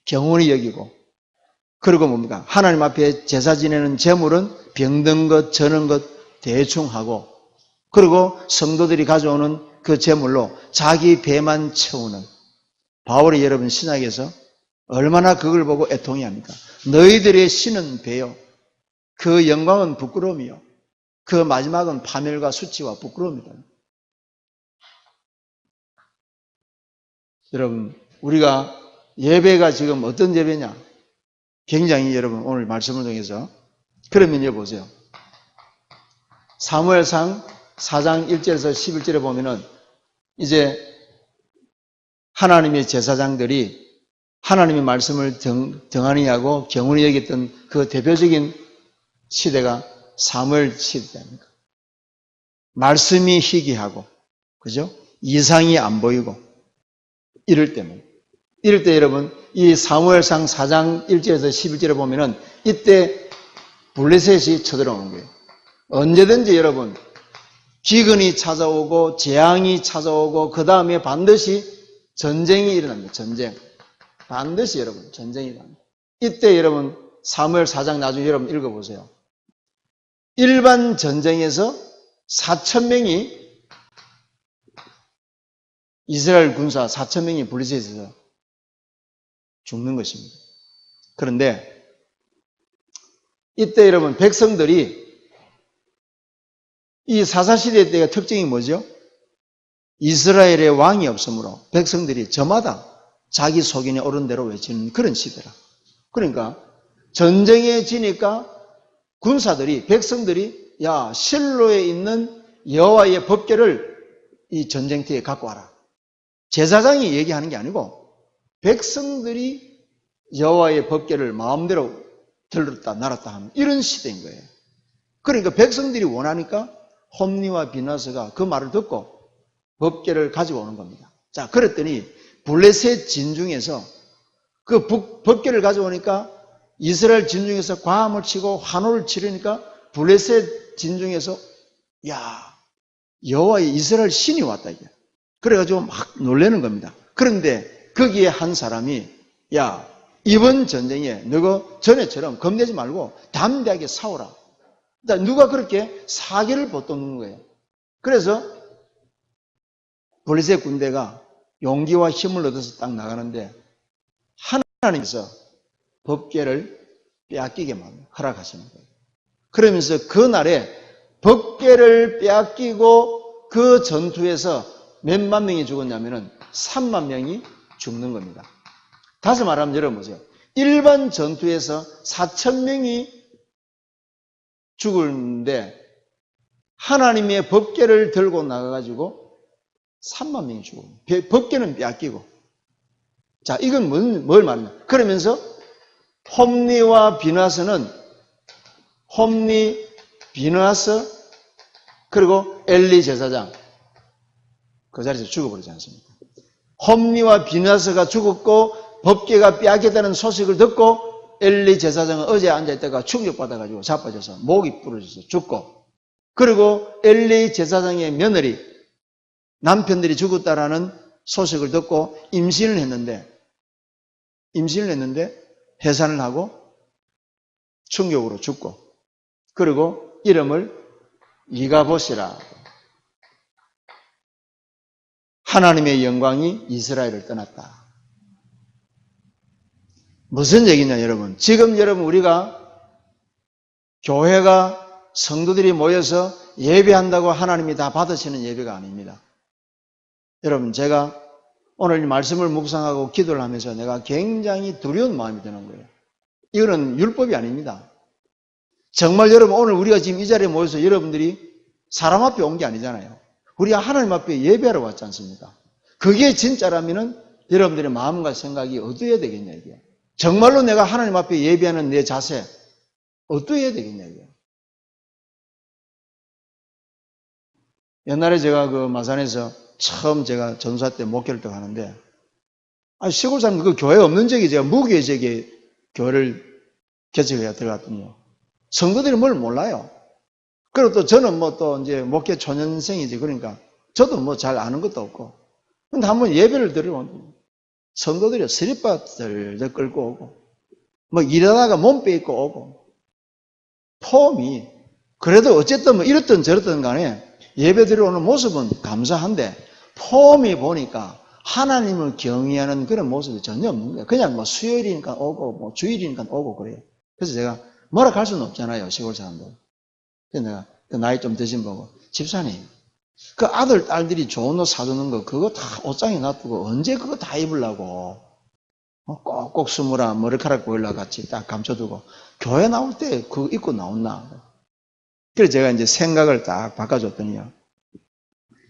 경홀히 여기고, 그리고 뭡니까? 하나님 앞에 제사 지내는 제물은 병든 것, 저는 것 대충 하고, 그리고 성도들이 가져오는 그 제물로 자기 배만 채우는, 바울이 여러분 신약에서 얼마나 그걸 보고 애통해 합니까? 너희들의 신은 배요. 그 영광은 부끄러움이요. 그 마지막은 파멸과 수치와 부끄러움이다. 여러분, 우리가 예배가 지금 어떤 예배냐? 굉장히 여러분 오늘 말씀을 통해서, 그러면요 보세요. 사무엘상 4장 1절에서 11절에 보면은 이제 하나님의 제사장들이 하나님의 말씀을 등한히 하고 경운히 여겼던 그 대표적인 시대가 사무엘 시대 아닙니까? 말씀이 희귀하고, 그죠? 이상이 안 보이고, 이럴 때는 이럴 때 여러분, 이 사무엘상 4장 1절에서 11절에 보면은 이때 블레셋이 쳐들어오는 거예요. 언제든지 여러분, 기근이 찾아오고 재앙이 찾아오고 그 다음에 반드시 전쟁이 일어납니다. 전쟁. 반드시 여러분 전쟁이 일어납니다. 이때 여러분 사무엘 4장 나중에 여러분 읽어보세요. 일반 전쟁에서 4,000명이 이스라엘 군사 4,000명이 블레셋에서 죽는 것입니다. 그런데 이때 여러분 백성들이 이 사사시대 때의 특징이 뭐죠? 이스라엘의 왕이 없으므로 백성들이 저마다 자기 속인에 오른 대로 외치는 그런 시대라. 그러니까 전쟁에 지니까 군사들이 백성들이 야 실로에 있는 여호와의 법궤를 이 전쟁터에 갖고 와라. 제사장이 얘기하는 게 아니고 백성들이 여호와의 법궤를 마음대로 들었다 놨다 하는 이런 시대인 거예요. 그러니까 백성들이 원하니까 홈니와 비나스가 그 말을 듣고 법궤를 가지고 오는 겁니다. 자, 그랬더니 블레셋 진중에서 그 법궤를 가져오니까 이스라엘 진중에서 과함을 치고 환호를 치르니까 블레셋 진중에서 야 여호와의 이스라엘 신이 왔다 이게. 그래가지고 막 놀라는 겁니다. 그런데 거기에 한 사람이 야 이번 전쟁에 너가 전에처럼 겁내지 말고 담대하게 싸우라. 누가 그렇게 사기를 보통는 거예요. 그래서 블레셋 군대가 용기와 힘을 얻어서 딱 나가는데 하나님께서 법궤를 빼앗기게만 허락하시는 거예요. 그러면서 그날에 법궤를 빼앗기고 그 전투에서 몇만 명이 죽었냐면은 3만 명이 죽는 겁니다. 다시 말하면 여러분 보세요. 일반 전투에서 4,000명이 죽었는데 하나님의 법궤를 들고 나가가지고 3만 명이 죽어요. 법궤는 빼앗기고. 자, 이건 뭘 말하냐. 그러면서 홈니와 비나스는 홈니, 비나스, 그리고 엘리 제사장 그 자리에서 죽어버리지 않습니까? 홈니와 비나스가 죽었고 법궤가 빼앗겼다는 소식을 듣고 엘리 제사장은 어제 앉아있다가 충격받아가지고 자빠져서 목이 부러져서 죽고, 그리고 엘리 제사장의 며느리 남편들이 죽었다라는 소식을 듣고 임신을 했는데 해산을 하고 충격으로 죽고, 그리고 이름을 이가봇이라. 하나님의 영광이 이스라엘을 떠났다. 무슨 얘기냐 여러분. 지금 여러분 우리가 교회가 성도들이 모여서 예배한다고 하나님이 다 받으시는 예배가 아닙니다. 여러분 제가 오늘 이 말씀을 묵상하고 기도를 하면서 내가 굉장히 두려운 마음이 드는 거예요. 이거는 율법이 아닙니다. 정말 여러분 오늘 우리가 지금 이 자리에 모여서 여러분들이 사람 앞에 온 게 아니잖아요. 우리가 하나님 앞에 예배하러 왔지 않습니까? 그게 진짜라면은 여러분들의 마음과 생각이 어떠해야 되겠냐 이게. 정말로 내가 하나님 앞에 예배하는 내 자세 어떠해야 되겠냐 이게. 옛날에 제가 그 마산에서 처음 제가 전사 때 목회를 또 하는데 시골 사람 그 교회 없는 적이 제가 무교회적에 교회를 개척해야 들어갔더니요. 성도들이 뭘 몰라요. 그리고 또 저는 뭐 또 이제 목회 초년생이지 그러니까 저도 뭐 잘 아는 것도 없고. 근데 한번 예배를 드리면 성도들이 스리바들 끌고 오고 뭐 일하다가 몸 빼입고 오고 폼이 그래도 어쨌든 뭐 이렇든 저렇든 간에 예배 드리러 오는 모습은 감사한데 폼이 보니까 하나님을 경외하는 그런 모습이 전혀 없는 거예요. 그냥 뭐 수요일이니까 오고 뭐 주일이니까 오고 그래요. 그래서 제가 뭐라 할 수는 없잖아요. 시골 사람들. 그래서 내가 그 나이 좀 드신 보고 집사님 그 아들 딸들이 좋은 옷 사주는 거 그거 다 옷장에 놔두고 언제 그거 다 입으려고 꼭꼭 스무라 머리카락 보일라 같이 딱 감춰두고 교회 나올 때 그거 입고 나온나. 그래서 제가 이제 생각을 딱 바꿔줬더니요.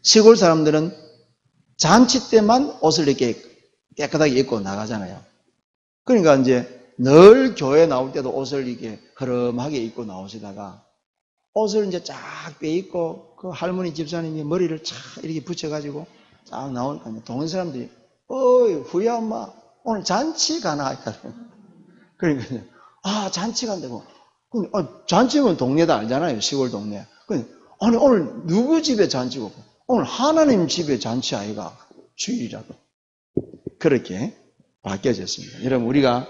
시골 사람들은 잔치 때만 옷을 이렇게 깨끗하게 입고 나가잖아요. 그러니까 이제 늘 교회 나올 때도 옷을 이렇게 흐름하게 입고 나오시다가 옷을 이제 쫙 빼입고 그 할머니 집사님이 머리를 쫙 이렇게 붙여가지고 쫙 나오니까 동네 사람들이 어이 후야 엄마 오늘 잔치 가나? 그러니까, 잔치 간다고. 잔치면 동네다 알잖아요. 시골 동네. 아니, 오늘 누구 집에 잔치고? 오늘 하나님 집에 잔치 아이가 주일이라고. 그렇게 바뀌어졌습니다. 여러분, 우리가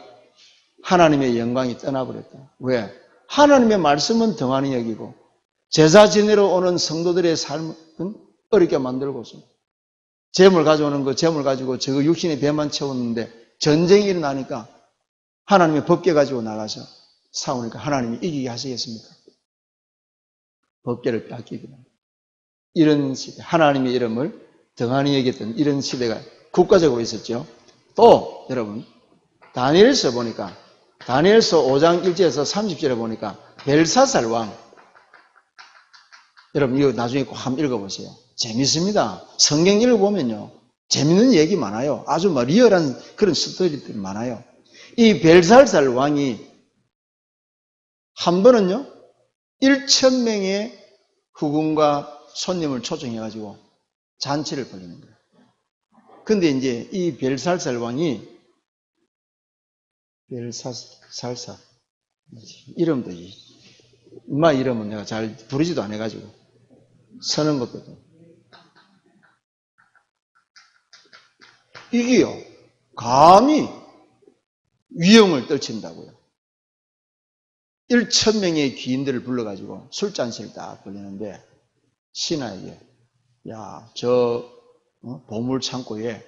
하나님의 영광이 떠나버렸다. 왜? 하나님의 말씀은 등한히 여기고, 제사 지내러 오는 성도들의 삶은 어렵게 만들고서, 재물 가져오는 거, 재물 가지고 저거 육신의 배만 채웠는데, 전쟁이 일어나니까 하나님의 법궤 가지고 나가서 싸우니까 하나님이 이기게 하시겠습니까? 법궤를 빼앗기기는. 이런 시대, 하나님의 이름을 등한히 여겼던 이런 시대가 국가적으로 있었죠. 또 여러분, 다니엘서 보니까, 다니엘서 5장 1절에서 30절에 보니까 벨사살 왕, 여러분 이거 나중에 꼭 한번 읽어보세요. 재밌습니다. 성경 읽어보면요, 재밌는 얘기 많아요. 아주 리얼한 그런 스토리들이 많아요. 이 벨사살 왕이 한 번은요, 1,000명의 후궁과 손님을 초청해가지고 잔치를 벌이는 거예요. 근데 이제 이 벨사살 왕이, 벨사살, 이름도, 엄마 이름은 내가 잘 부르지도 안 해가지고, 서는 것도. 이게요, 감히 위험을 떨친다고요. 1,000명의 귀인들을 불러가지고 술잔치를 딱 벌리는데, 신하에게, 야, 보물 창고에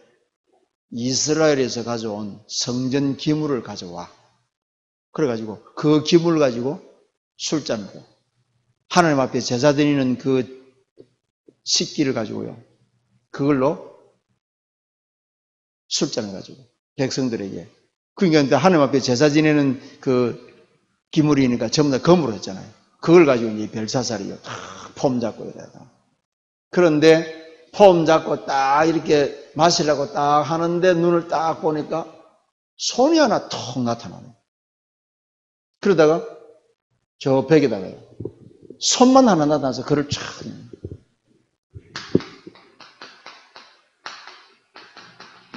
이스라엘에서 가져온 성전 기물을 가져와. 그래가지고 그 기물을 가지고 술잔을, 하나님 앞에 제사 드리는 그 식기를 가지고요, 그걸로 술잔을 가지고 백성들에게, 그러니까 하나님 앞에 제사 지내는 그 기물이니까 전부 다 금으로 했잖아요. 그걸 가지고 이제 벨사살이요, 폼 잡고 이래다. 그런데 폼 잡고 딱 이렇게 마시려고 딱 하는데 눈을 딱 보니까 손이 하나 턱 나타나네. 그러다가 저 벽에다가요, 손만 하나 나타나서 그를 쫙,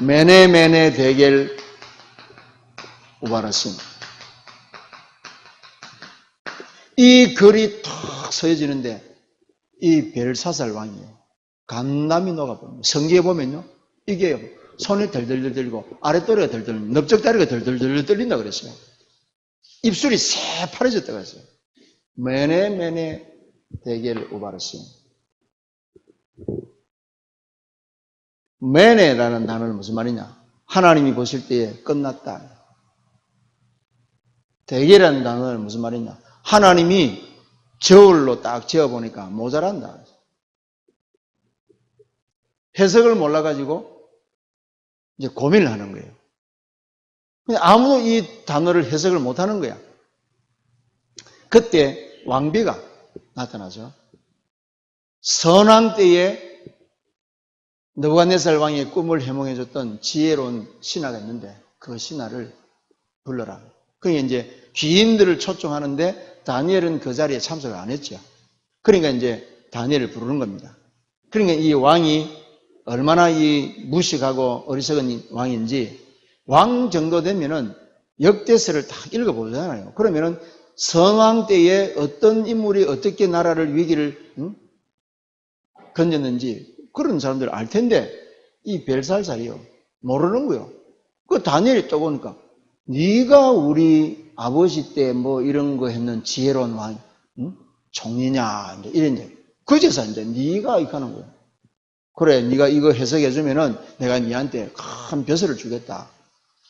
메네 데겔 우바라신, 이 글이 탁 서해지는데 이 벨사살 왕이요, 간담이 녹아버립니다. 성경에 보면요, 이게 손이 덜덜덜 들고 아랫도리가 덜덜, 넓적다리가 덜덜덜 떨린다 그랬어요. 입술이 새파래졌다고 했어요. 메네 데겔 우바라신. 메네라는 단어는 무슨 말이냐? 하나님이 보실 때에 끝났다. 데겔이라는 단어는 무슨 말이냐? 하나님이 저울로 딱 재어보니까 모자란다. 해석을 몰라가지고 이제 고민을 하는 거예요. 근데 아무도 이 단어를 해석을 못하는 거야. 그때 왕비가 나타나죠. 선왕 때에 느부갓네살 왕의 꿈을 해몽해줬던 지혜로운 신하가 있는데 그 신하를 불러라. 그러니까 이제 귀인들을 초청하는데 다니엘은 그 자리에 참석을 안 했죠. 그러니까 이제 다니엘을 부르는 겁니다. 그러니까 이 왕이 얼마나 이 무식하고 어리석은 왕인지, 왕 정도 되면은 역대서를 딱 읽어보잖아요. 그러면은 선왕 때에 어떤 인물이 어떻게 나라를 위기를 건졌는지 그런 사람들 알 텐데, 이 벨살살이요, 모르는 거요. 그 다니엘이 또 보니까, 네가 우리 아버지 때 뭐 이런 거 했는 지혜로운 왕, 총리냐, 이제 이런 얘기. 그제서 이제 네가 이렇게 하는 거예요. 그래, 네가 이거 해석해주면은 내가 네한테 큰 벼슬을 주겠다.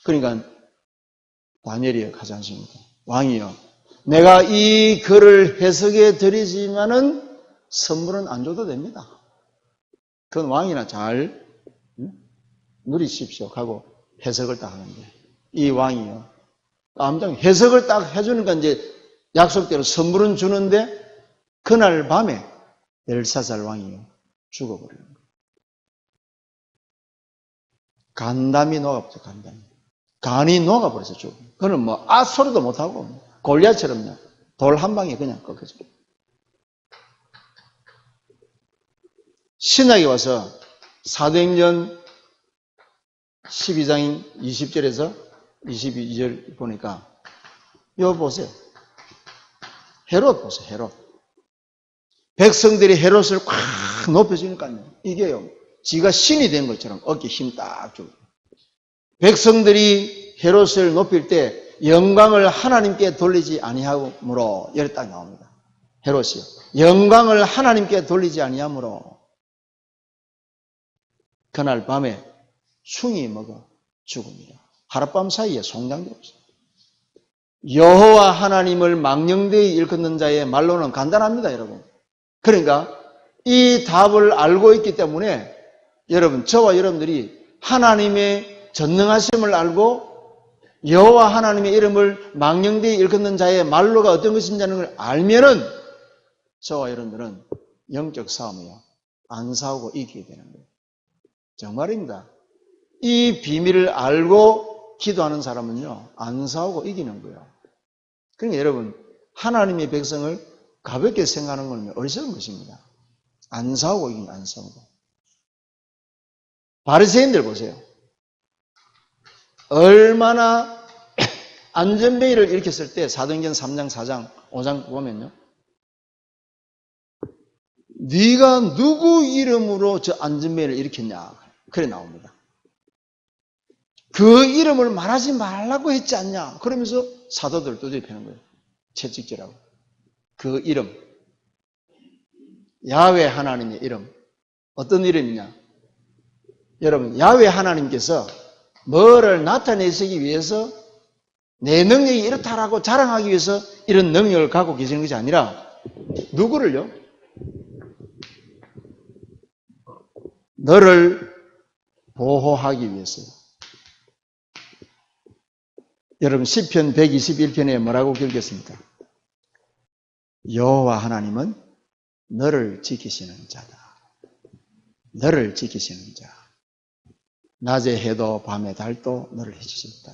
그러니까 다니엘이 하지 않습니까? 왕이요, 내가 이 글을 해석해 드리지만은 선물은 안 줘도 됩니다. 그건 왕이나 잘 누리십시오 하고 해석을 딱 하는데, 이 왕이요, 깜짝 해석을 딱 해주니까 이제 약속대로 선물은 주는데, 그날 밤에 벨사살 왕이요, 죽어버리는 거예요. 간담이 녹아버렸어, 간담이. 간이 녹아버려서 죽어. 그는 뭐, 소리도 못하고, 골리앗처럼요, 돌 한 방에 그냥 꺾어져. 신학에 와서 사도행전 12장 20절에서 22절 보니까 이거 보세요. 헤롯 보세요. 헤롯. 백성들이 헤롯을 콱 높여주니까요. 이게요. 지가 신이 된 것처럼 어깨 힘 딱 주고. 백성들이 헤롯을 높일 때 영광을 하나님께 돌리지 아니하므로 이렇게 딱 나옵니다. 헤롯이요. 영광을 하나님께 돌리지 아니하므로 그날 밤에 숭이 먹어 죽습니다. 하룻밤 사이에 송장되었어요. 여호와 하나님을 망령되이 일컫는 자의 말로는 간단합니다, 여러분. 그러니까 이 답을 알고 있기 때문에 여러분, 저와 여러분들이 하나님의 전능하심을 알고 여호와 하나님의 이름을 망령되이 일컫는 자의 말로가 어떤 것인지 하는 걸 알면은 저와 여러분들은 영적 싸움이요. 안 싸우고 이기게 되는 거예요. 정말입니다. 이 비밀을 알고 기도하는 사람은요, 안 싸우고 이기는 거예요. 그러니까 여러분, 하나님의 백성을 가볍게 생각하는 건 어리석은 것입니다. 안 싸우고 이기는 안 싸우고. 바리새인들 보세요. 얼마나 안전뱅이를 일으켰을 때 사도행전 3장, 4장, 5장 보면요. 네가 누구 이름으로 저 안전뱅이를 일으켰냐? 그래 나옵니다. 그 이름을 말하지 말라고 했지 않냐? 그러면서 사도들 두드리는 거예요. 채찍질하고. 그 이름. 야훼 하나님의 이름. 어떤 이름이냐? 여러분, 야훼 하나님께서 뭐를 나타내시기 위해서 내 능력이 이렇다라고 자랑하기 위해서 이런 능력을 갖고 계시는 것이 아니라 누구를요? 너를 보호하기 위해서요. 여러분 시편 121편에 뭐라고 기록했습니까? 여호와 하나님은 너를 지키시는 자다. 너를 지키시는 자. 낮에 해도 밤에 달도 너를 해주신다.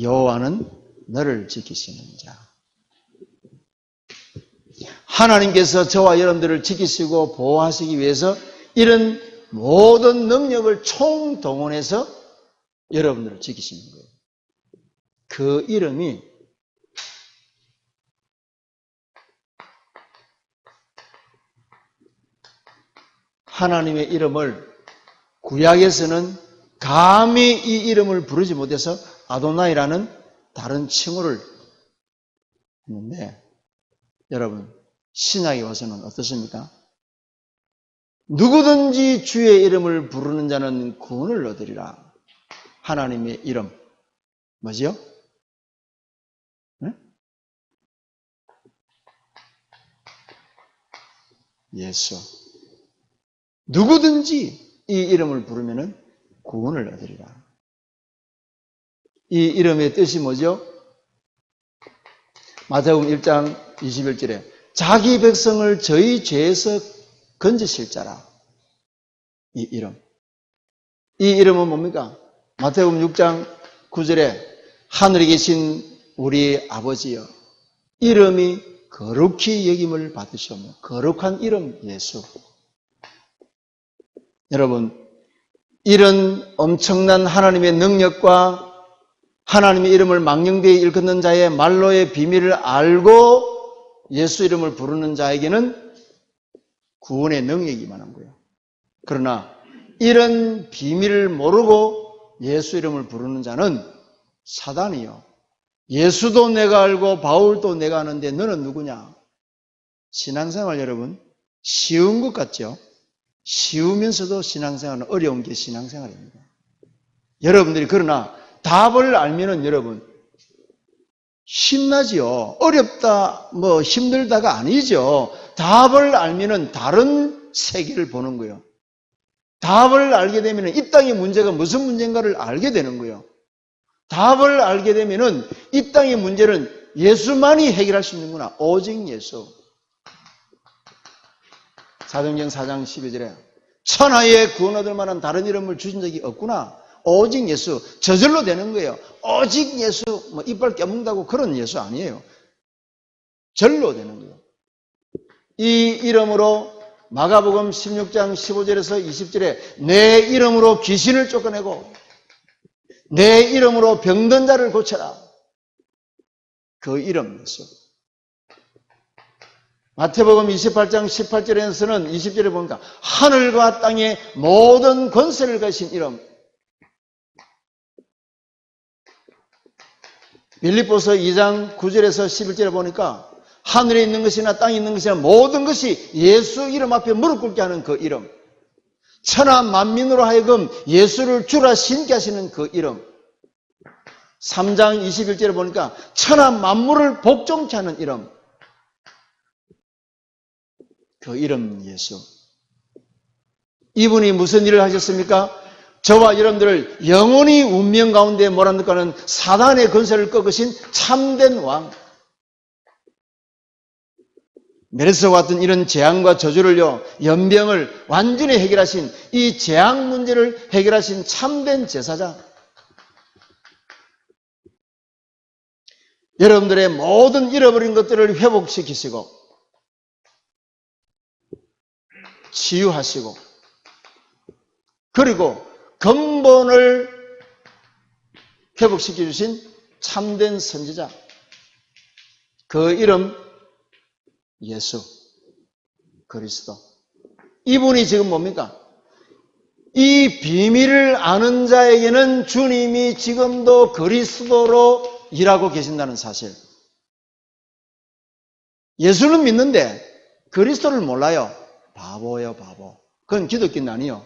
여호와는 너를 지키시는 자. 하나님께서 저와 여러분들을 지키시고 보호하시기 위해서 이런 모든 능력을 총동원해서 여러분들을 지키시는 거예요. 그 이름이 하나님의 이름을 구약에서는 감히 이 이름을 부르지 못해서 아도나이라는 다른 칭호를 했는데 여러분 신약에 와서는 어떻습니까? 누구든지 주의 이름을 부르는 자는 구원을 얻으리라. 하나님의 이름 뭐지요? 네? 예수. 누구든지 이 이름을 부르면 구원을 얻으리라. 이 이름의 뜻이 뭐죠? 마태복음 1장 21절에 자기 백성을 저희 죄에서 건지실 자라. 이 이름. 이 이름은 뭡니까? 마태복음 6장 9절에 하늘에 계신 우리 아버지여 이름이 거룩히 여김을 받으시오며 거룩한 이름 예수. 여러분 이런 엄청난 하나님의 능력과 하나님의 이름을 망령되이 일컫는 자의 말로의 비밀을 알고 예수 이름을 부르는 자에게는 구원의 능력이 임하는 거예요. 그러나 이런 비밀을 모르고 예수 이름을 부르는 자는 사단이요. 예수도 내가 알고 바울도 내가 아는데 너는 누구냐? 신앙생활 여러분 쉬운 것 같죠? 쉬우면서도 신앙생활은 어려운 게 신앙생활입니다. 여러분들이 그러나 답을 알면은 여러분 힘나지요. 어렵다, 힘들다가 아니죠. 답을 알면은 다른 세계를 보는 거예요. 답을 알게 되면은 이 땅의 문제가 무슨 문제인가를 알게 되는 거예요. 답을 알게 되면은 이 땅의 문제는 예수만이 해결할 수 있는구나. 오직 예수. 사도행전 4장 12절에 천하에 구원 얻을 만한 다른 이름을 주신 적이 없구나. 오직 예수. 저절로 되는 거예요. 오직 예수. 이빨 깨문다고 그런 예수 아니에요. 절로 되는 거예요. 이 이름으로 마가복음 16장 15절에서 20절에 내 이름으로 귀신을 쫓아내고 내 이름으로 병든 자를 고쳐라. 그 이름 예수. 마태복음 28장 18절에서는 20절에 보니까 하늘과 땅의 모든 권세를 가진 이름. 빌립보서 2장 9절에서 11절에 보니까 하늘에 있는 것이나 땅에 있는 것이나 모든 것이 예수 이름 앞에 무릎 꿇게 하는 그 이름. 천하 만민으로 하여금 예수를 주라 신게 하시는 그 이름. 3장 21절에 보니까 천하 만물을 복종케 하는 이름. 그 이름 예수. 이분이 무슨 일을 하셨습니까? 저와 여러분들을 영원히 운명 가운데 몰아넣고는 사단의 권세를 꺾으신 참된 왕. 메르스와 같은 이런 재앙과 저주를요, 연병을 완전히 해결하신 이 재앙 문제를 해결하신 참된 제사장. 여러분들의 모든 잃어버린 것들을 회복시키시고 치유하시고 그리고 근본을 회복시켜 주신 참된 선지자. 그 이름 예수 그리스도. 이분이 지금 뭡니까? 이 비밀을 아는 자에게는 주님이 지금도 그리스도로 일하고 계신다는 사실. 예수는 믿는데 그리스도를 몰라요. 바보예요, 바보. 그건 기독교는 아니요.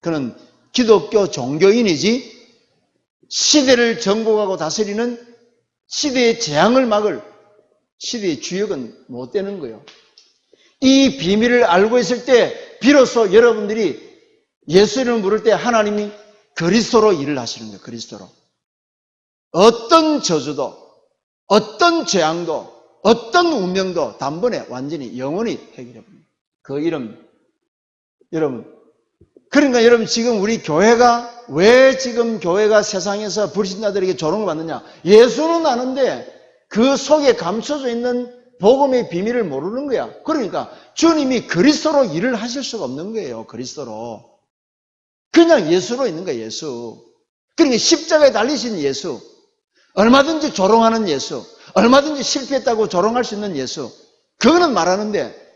그는 기독교 종교인이지 시대를 정복하고 다스리는 시대의 재앙을 막을 시대의 주역은 못 되는 거예요. 이 비밀을 알고 있을 때 비로소 여러분들이 예수 이름을 부를 때 하나님이 그리스도로 일을 하시는 거예요. 그리스도로. 어떤 저주도 어떤 재앙도 어떤 운명도 단번에 완전히 영원히 해결해버립니다. 그 이름 여러분, 그러니까 여러분 지금 우리 교회가 왜 지금 교회가 세상에서 불신자들에게 조롱을 받느냐? 예수는 아는데 그 속에 감춰져 있는 복음의 비밀을 모르는 거야. 그러니까 주님이 그리스도로 일을 하실 수가 없는 거예요. 그리스도로. 그냥 예수로 있는 거예요. 예수. 그러니까 십자가에 달리신 예수. 얼마든지 조롱하는 예수. 얼마든지 실패했다고 조롱할 수 있는 예수. 그거는 말하는데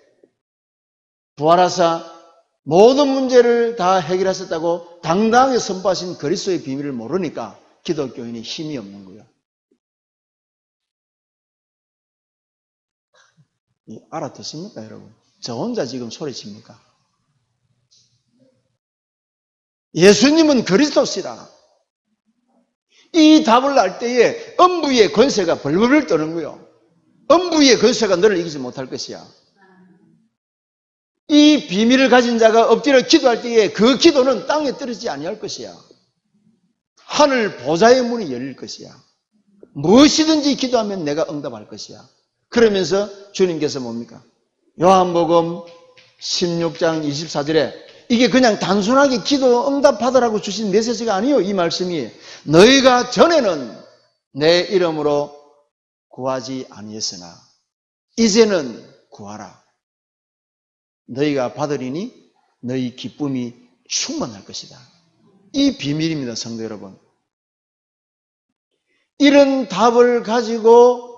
부활하사 모든 문제를 다 해결하셨다고 당당하게 선포하신 그리스도의 비밀을 모르니까 기독교인이 힘이 없는 거예요. 알아듣습니까, 여러분? 저 혼자 지금 소리칩니까? 예수님은 그리스도시라. 이 답을 알 때에 음부의 권세가 벌벌 떠는 거예요. 음부의 권세가 너를 이기지 못할 것이야. 이 비밀을 가진 자가 엎드려 기도할 때에 그 기도는 땅에 떨어지지 아니할 것이야. 하늘 보좌의 문이 열릴 것이야. 무엇이든지 기도하면 내가 응답할 것이야. 그러면서 주님께서 뭡니까? 요한복음 16장 24절에 이게 그냥 단순하게 기도 응답하더라고 주신 메시지가 아니에요. 이 말씀이 너희가 전에는 내 이름으로 구하지 아니했으나 이제는 구하라. 너희가 받으리니 너희 기쁨이 충만할 것이다. 이 비밀입니다, 성도 여러분. 이런 답을 가지고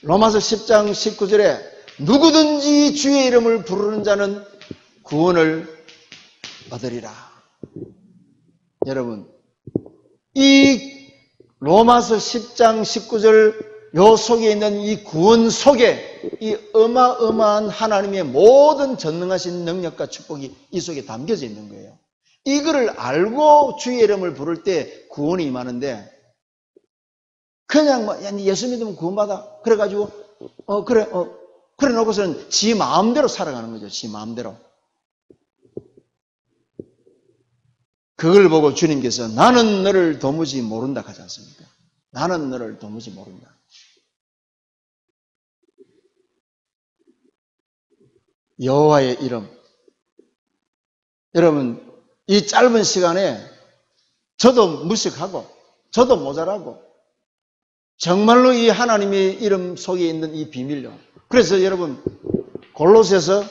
로마서 10장 19절에 누구든지 주의 이름을 부르는 자는 구원을 얻으리라. 여러분, 이 로마서 10장 19절 요 속에 있는 이 구원 속에 이 어마어마한 하나님의 모든 전능하신 능력과 축복이 이 속에 담겨져 있는 거예요. 이거를 알고 주의 이름을 부를 때 구원이 임하는데 그냥 예수 믿으면 구원받아. 그래가지고 그래 놓고서는 지 마음대로 살아가는 거죠. 지 마음대로. 그걸 보고 주님께서 나는 너를 도무지 모른다 하지 않습니까? 나는 너를 도무지 모른다. 여호와의 이름. 여러분, 이 짧은 시간에 저도 무식하고 저도 모자라고 정말로 이 하나님의 이름 속에 있는 이 비밀로. 그래서 여러분 골로새서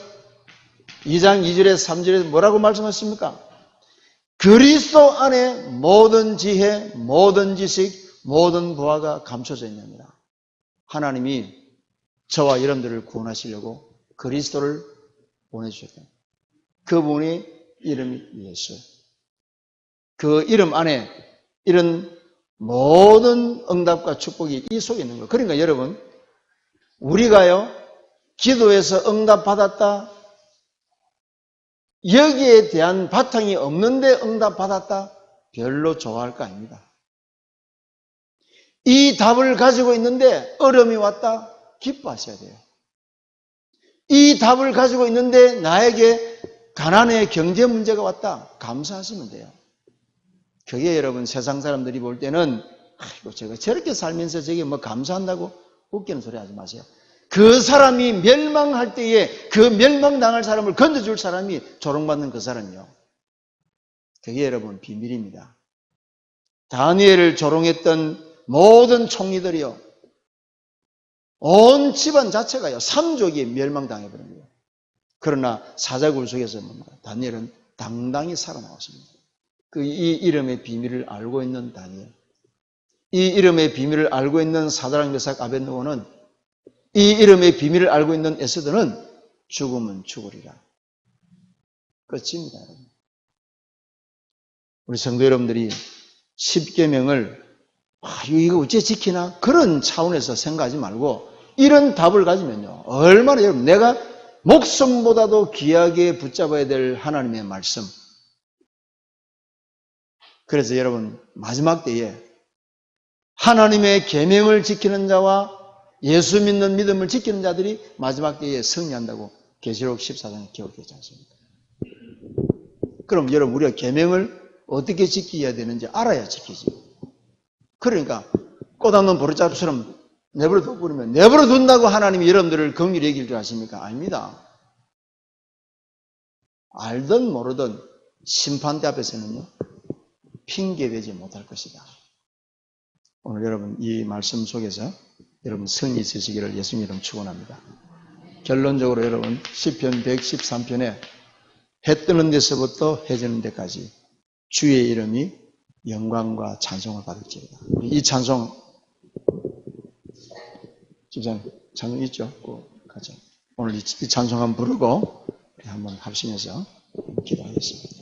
2장 2절에서 3절에서 뭐라고 말씀하십니까? 그리스도 안에 모든 지혜, 모든 지식, 모든 부하가 감춰져 있느니라. 하나님이 저와 여러분들을 구원하시려고 그리스도를 보내주셨다. 그분의 이름이 예수. 그 이름 안에 이런 모든 응답과 축복이 이 속에 있는 거예요. 그러니까 여러분, 우리가요, 기도해서 응답받았다, 여기에 대한 바탕이 없는데 응답받았다, 별로 좋아할 거 아닙니다. 이 답을 가지고 있는데 어려움이 왔다, 기뻐하셔야 돼요. 이 답을 가지고 있는데 나에게 가난의 경제 문제가 왔다, 감사하시면 돼요. 그게 여러분 세상 사람들이 볼 때는 아이고 제가 저렇게 살면서 저게 뭐 감사한다고 웃기는 소리 하지 마세요. 그 사람이 멸망할 때에 그 멸망당할 사람을 건져줄 사람이 조롱받는 그 사람이요. 그게 여러분 비밀입니다. 다니엘을 조롱했던 모든 총리들이요, 온 집안 자체가요 3족이 멸망당해버린 거예요. 그러나 사자굴 속에서 다니엘은 당당히 살아나왔습니다. 이 이름의 비밀을 알고 있는 다니엘, 이 이름의 비밀을 알고 있는 사드락 메삭 아벳느고는, 이 이름의 비밀을 알고 있는 에스더는 죽으면 죽으리라. 끝입니다. 여러분. 우리 성도 여러분들이 십계명을 이거 어째 지키나? 그런 차원에서 생각하지 말고 이런 답을 가지면요, 얼마나 여러분, 내가 목숨보다도 귀하게 붙잡아야 될 하나님의 말씀. 그래서 여러분, 마지막 때에 하나님의 계명을 지키는 자와 예수 믿는 믿음을 지키는 자들이 마지막 때에 승리한다고 계시록 14장에 기록되어 있지 않습니까? 그럼 여러분, 우리가 계명을 어떻게 지켜야 되는지 알아야 지키지. 그러니까 꽃없는 보리자루처럼 내버려 둬버리면 내버려 둔다고 하나님이 여러분들을 긍휼히 여길 줄 아십니까? 아닙니다. 알든 모르든 심판대 앞에서는요, 핑계대지 못할 것이다. 오늘 여러분 이 말씀 속에서 여러분 승리 있으시기를 예수님 이름 축원합니다. 결론적으로 여러분 시편 113편에 해 뜨는 데서부터 해 지는 데까지 주의 이름이 영광과 찬송을 받을지어다. 이 찬송, 집사님 찬송 있죠? 가자. 오늘 이 찬송 한번 부르고 한번 합심해서 기도하겠습니다.